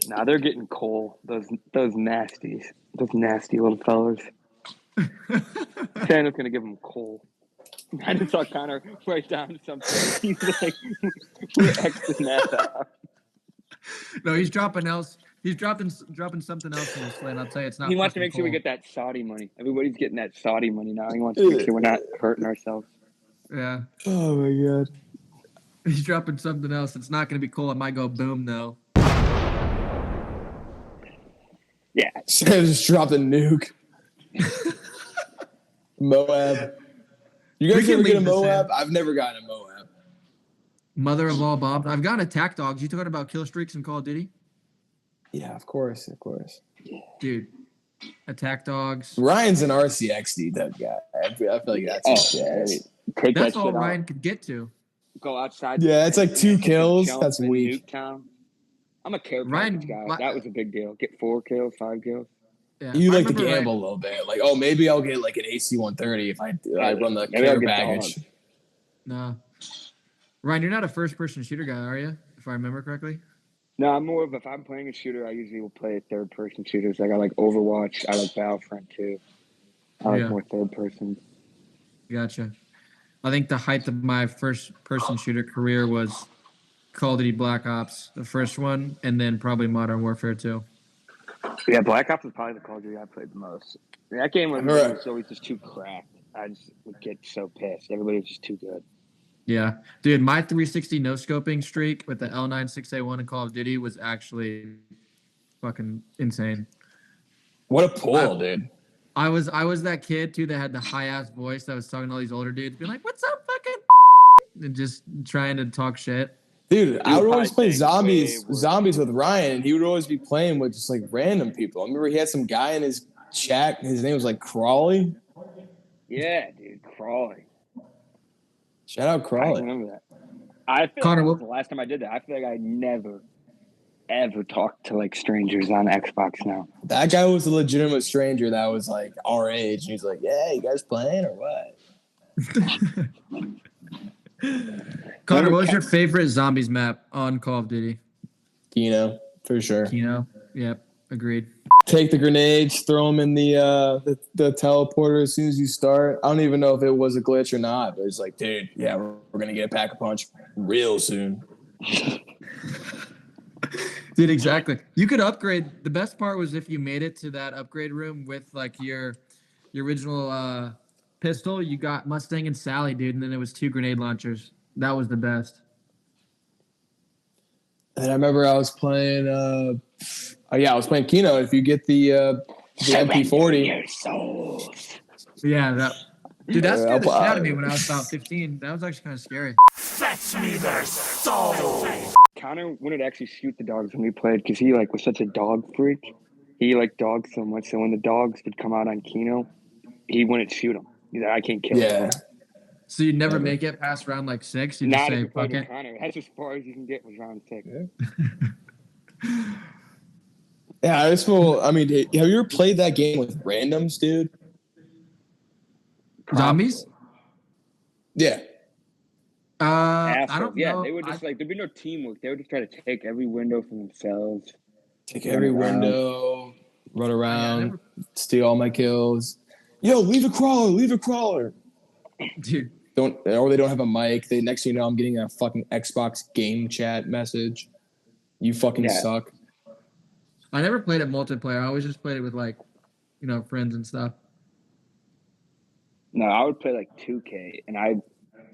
Nah, they're getting coal. Those nasties. Those nasty little fellas. Santa's gonna give them coal. I just saw Connor write down something. He's like, we're Xing that out. No, he's dropping else. He's dropping something else in his slate. I'll tell you, it's not. He wants to fucking make sure we coal. get that Saudi money. Everybody's getting that Saudi money now. He wants to make sure we're not hurting ourselves. Yeah, Oh my god. he's dropping something else. It's not going to be cool. It might go boom though. Yeah. Santa just dropped a nuke. Moab. You guys We can ever get a leave this Moab? in. I've never gotten a Moab. Mother of all bombs. I've gotten attack dogs. You talking about kill streaks in Call of Duty? Yeah, of course. Dude, attack dogs. Ryan's an RCXD type guy. I feel like that's his jazz. Take That's that all shit Ryan out. could get to. Go outside. Yeah, it's like 2 kills. Jump That's and weak. nuke town. I'm a care Ryan- package guy. That was a big deal. Get 4 kills, 5 kills. Yeah, You I like to remember gamble a little bit. Like, oh, maybe I'll get like an AC-130 if I run the Maybe I'll care get package. dogs. No. Ryan, you're not a first-person shooter guy, are you? If I remember correctly. No, I'm more of, if I'm playing a shooter, I usually will play third-person shooters. Like I like Overwatch. I like Battlefront too. I like Yeah. more third-person. Gotcha. I think the height of my first-person shooter career was Call of Duty Black Ops, the first one, and then probably Modern Warfare 2. Yeah, Black Ops was probably the Call of Duty I played the most. That game was always just too cracked. I just would get so pissed. Everybody was just too good. Yeah. Dude, my 360 no-scoping streak with the L96A1 in Call of Duty was actually fucking insane. What a pull, dude. I was that kid, too, that had the high-ass voice that was talking to all these older dudes, being like, what's up, fucking and just trying to talk shit. Dude, I would always play probably think zombies with Ryan, and he would always be playing with just like random people. I remember he had some guy in his chat. His name was like Crawley. Yeah, dude, Crawley. Shout out I Crawley. remember that. I feel Connor, like what- the last time I did that, I feel like I never, ever talked to like strangers on Xbox now. That guy was a legitimate stranger that was like our age. And he's like, yeah, you guys playing or what? Connor, what was your favorite zombies map on Call of Duty? Kino, for sure. Kino? Yep, agreed. Take the grenades, throw them in the teleporter as soon as you start. I don't even know if it was a glitch or not, but it's like, dude, yeah, we're going to get a pack a punch real soon. Dude, exactly. You could upgrade. The best part was if you made it to that upgrade room with like your original pistol, you got Mustang and Sally, dude, and then it was 2 grenade launchers. That was the best. And I remember I was playing, I was playing Kino. If you get the MP40, Yeah, that dude, that Yeah, scared the shit out of I'll- me when I was about 15. That was actually kind of scary. Fetch me their soul. Connor wouldn't actually shoot the dogs when we played because he like was such a dog freak. He liked dogs so much, so when the dogs would come out on Keno, he wouldn't shoot them. He's like, I can't kill Yeah. them. So you never make it past round like 6? You just Not if say, you play fuck with it? Connor. That's as far as you can get with round 6. Yeah, I just feel. I mean, have you ever played that game with randoms, dude? Zombies? Yeah. I Assholes. don't Yeah, know. they would just there'd be no teamwork. They would just try to take every window for themselves. Take every window, run around, never- steal all my kills. Yo, leave a crawler, leave a crawler. Dude, Or they don't have a mic. Next thing you know, I'm getting a fucking Xbox game chat message. You fucking suck. I never played it multiplayer. I always just played it with like, friends and stuff. No, I would play like 2K, and I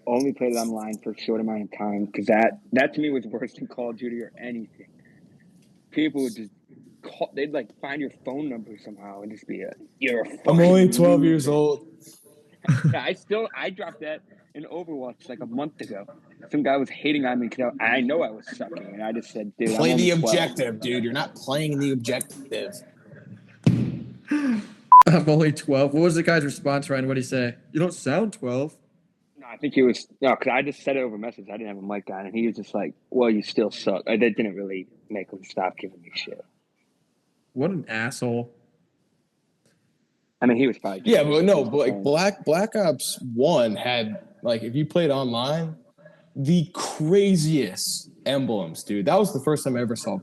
only played it online for a short amount of time because that to me was worse than Call of Duty or anything. People would just they'd like find your phone number somehow and just be you're a I'm only 12 loser. years old. Yeah, I dropped that in Overwatch like a month ago. Some guy was hating on me because I know I was sucking, and I just said, dude, Play I'm the only 12. objective, dude. You're not playing the objective. I'm only 12. What was the guy's response, Ryan? What did he say? You don't sound 12. No, I think he was because I just said it over message. I didn't have a mic on, and he was just like, "Well, you still suck." That didn't really make him stop giving me shit. What an asshole. I mean, he was probably But no, like Black Ops 1 had like if you played online, the craziest emblems, dude. That was the first time I ever saw.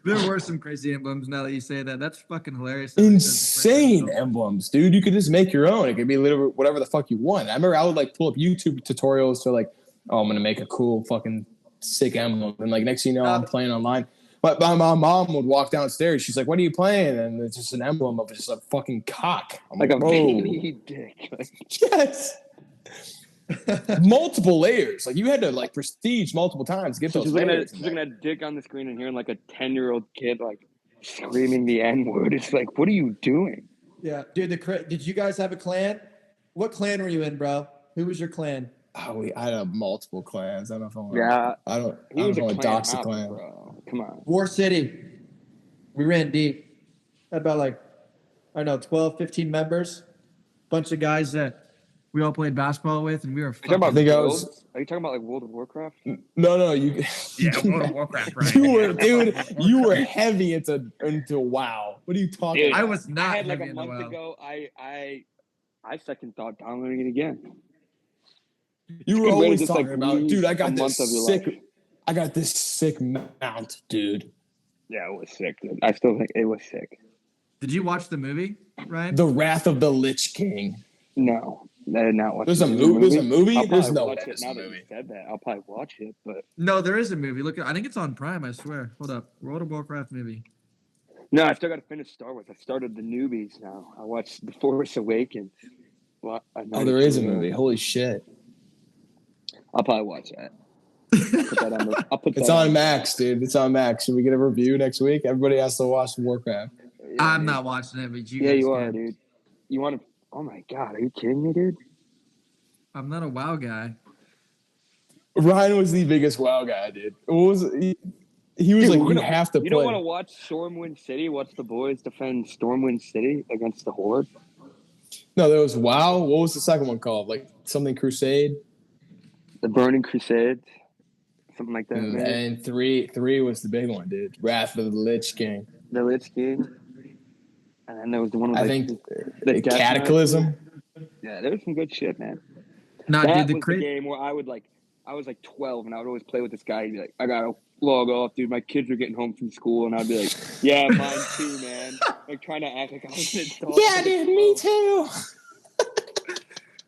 There were some crazy emblems now that you say that. That's fucking hilarious. Insane emblems, dude. You could just make your own. It could be literally whatever the fuck you want. I remember I would like pull up YouTube tutorials to like, oh, I'm gonna make a cool fucking sick emblem, and like next thing you know, I'm playing online. But my mom would walk downstairs. She's like, "What are you playing?" And it's just an emblem of just a fucking cock. I'm like a whoa. baby dick. Yes. Multiple layers. Like you had to like prestige multiple times to get those layers. She's looking at dick on the screen and hearing like a 10-year-old kid like screaming the N-word. It's like, what are you doing? Yeah, dude. Did you guys have a clan? What clan were you in, bro? Who was your clan? Oh, I had multiple clans. I don't know if I want. Yeah, I don't want to clan dox a hopper, clan. bro. Come on. War City. We ran deep. Had about like, I don't know, 12, 15 members. Bunch of guys that we all played basketball with, and we were Are you talking about I think I guilds? was- Are you talking about like World of Warcraft? No, you. World of Warcraft, right? You were, dude. You were heavy into WoW. What are you talking Dude, about? I was not I had like heavy a into month WoW. ago. I second thought downloading it again. You were Good way to always just, talking like, about, lose dude. I a got month this of your sick. life. I got this sick mount, dude. Yeah, it was sick, dude. I still think it was sick. Did you watch the movie, Ryan? The Wrath of the Lich King. No, I did not watch. There's a the movie. There's a movie. I'll There's probably no watch way it there's now a that you movie. said that. I'll probably watch it, but No, there is a movie. Look, I think it's on Prime. I swear. Hold up, World of Warcraft movie. no, I still got to finish Star Wars. I started the newbies now. I watched The Force Awakens. Well, Oh, there is a movie. Holy shit! I'll probably watch that. I'll put It's that on Max, dude. It's on Max. Should we get a review next week? Everybody has to watch Warcraft. Yeah, I'm dude. not watching it, but you Yeah, guys you can. are, dude. You want to? Oh my god, are you kidding me, dude? I'm not a WoW guy. Ryan was the biggest WoW guy, dude. He was Dude, like, we're you gonna- have to You play. don't want to watch Stormwind City? Watch the boys defend Stormwind City against the Horde? No, there was WoW. What was the second one called? Like something Crusade. The Burning Crusade? Something like that. maybe? And three was the big one, dude. Wrath of the Lich King. The Lich King. And then there was the one with I like, think the Death Knight. Cataclysm. Yeah, there was some good shit, man. Nah, That dude, was the game where I was like 12 and I would always play with this guy. He'd be like, I gotta log off, dude. My kids are getting home from school. And I'd be like, yeah, mine too, man. Like trying to act like I was an adult. Yeah, dude, me too.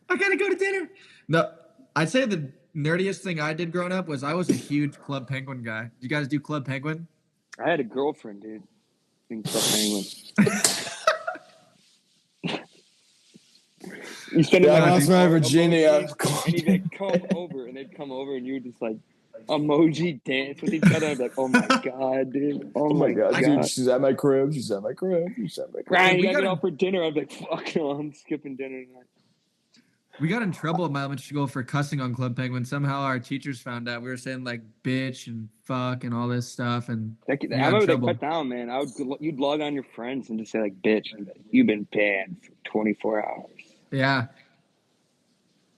I gotta go to dinner. No, I'd say the nerdiest thing I did growing up was I was a huge Club Penguin guy. You guys do Club Penguin? I had a girlfriend, dude. In Club Penguin. You spend Yeah, I like lost my virginity. emojis, and they'd come over, and you would just like emoji dance with each other. I'd be like, oh my god, dude! Oh my god! dude, she's at my crib. She's at my crib. Ryan, We you gotta get gotta- out for dinner. I'd be like, fuck no, I'm skipping dinner tonight. We got in trouble at my elementary school for cussing on Club Penguin. Somehow our teachers found out. We were saying like bitch and fuck and all this stuff, and I we got in remember they trouble. cut down, man. You'd log on your friends and just say like bitch, and you've been banned for 24 hours. Yeah.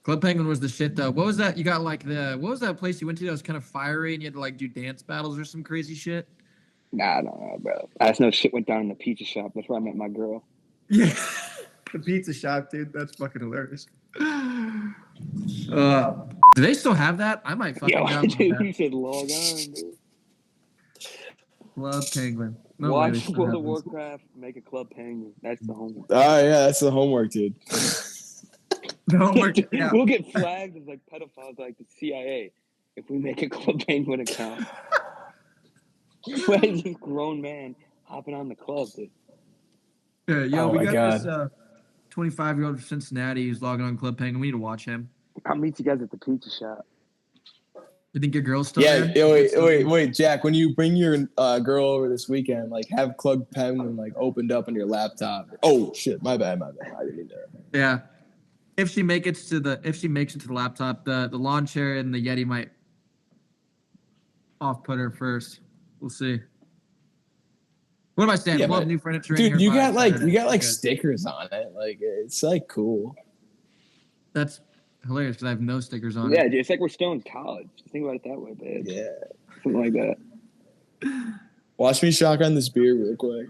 Club Penguin was the shit though. What was that? You got like what was that place you went to that was kind of fiery and you had to like do dance battles or some crazy shit? Nah, bro. I just know shit went down in the pizza shop. That's where I met my girl. Yeah. The pizza shop, dude. That's fucking hilarious. Do they still have that? I might fucking Yo, download dude, that. you said log on, dude. Club Penguin. No way they Watch still World have of this. Warcraft, make a Club Penguin. That's the homework. Oh yeah, that's the homework, dude. The homework, yeah. We'll get flagged as like pedophiles like the CIA if we make a Club Penguin account. Why is this grown man hopping on the club, dude? Yeah, yo, Oh we my got this God. 25-year-old from Cincinnati who's logging on Club Penguin. We need to watch him. I'll meet you guys at the pizza shop. You think your girl's still Yeah, there? wait, Jack. When you bring your girl over this weekend, like have Club Penguin like opened up on your laptop. Oh shit, my bad. I didn't mean that. Yeah. If she makes it to the laptop, the lawn chair and the Yeti might off put her first. We'll see. What am I saying? Yeah, We'll have but- new furniture in Dude, here. you by got Saturday. Good. stickers on it. Like it's like cool. That's hilarious because I have no stickers on Yeah, it. dude, it's like we're still in college. Think about it that way, babe. Yeah. Something like that. Watch me shotgun this beer real quick.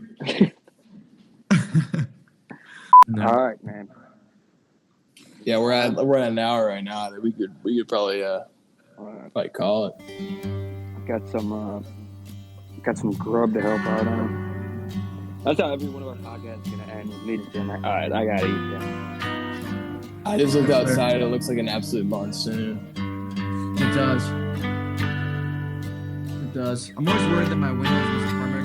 No. All right, man. Yeah, we're at an hour right now. We could probably like call it. Got some grub to help out on. That's how every one of our podcasts is gonna end. With me just being like, all right, I gotta eat that. I just looked outside. It looks like an absolute monsoon. It does. It does. I'm always worried that my windows was primary.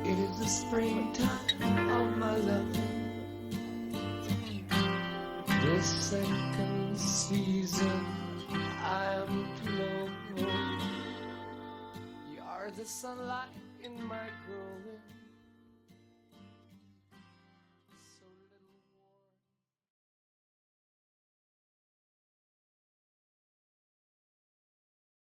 It is the springtime of my love. The second season I am glowing. You are the sunlight in my growing.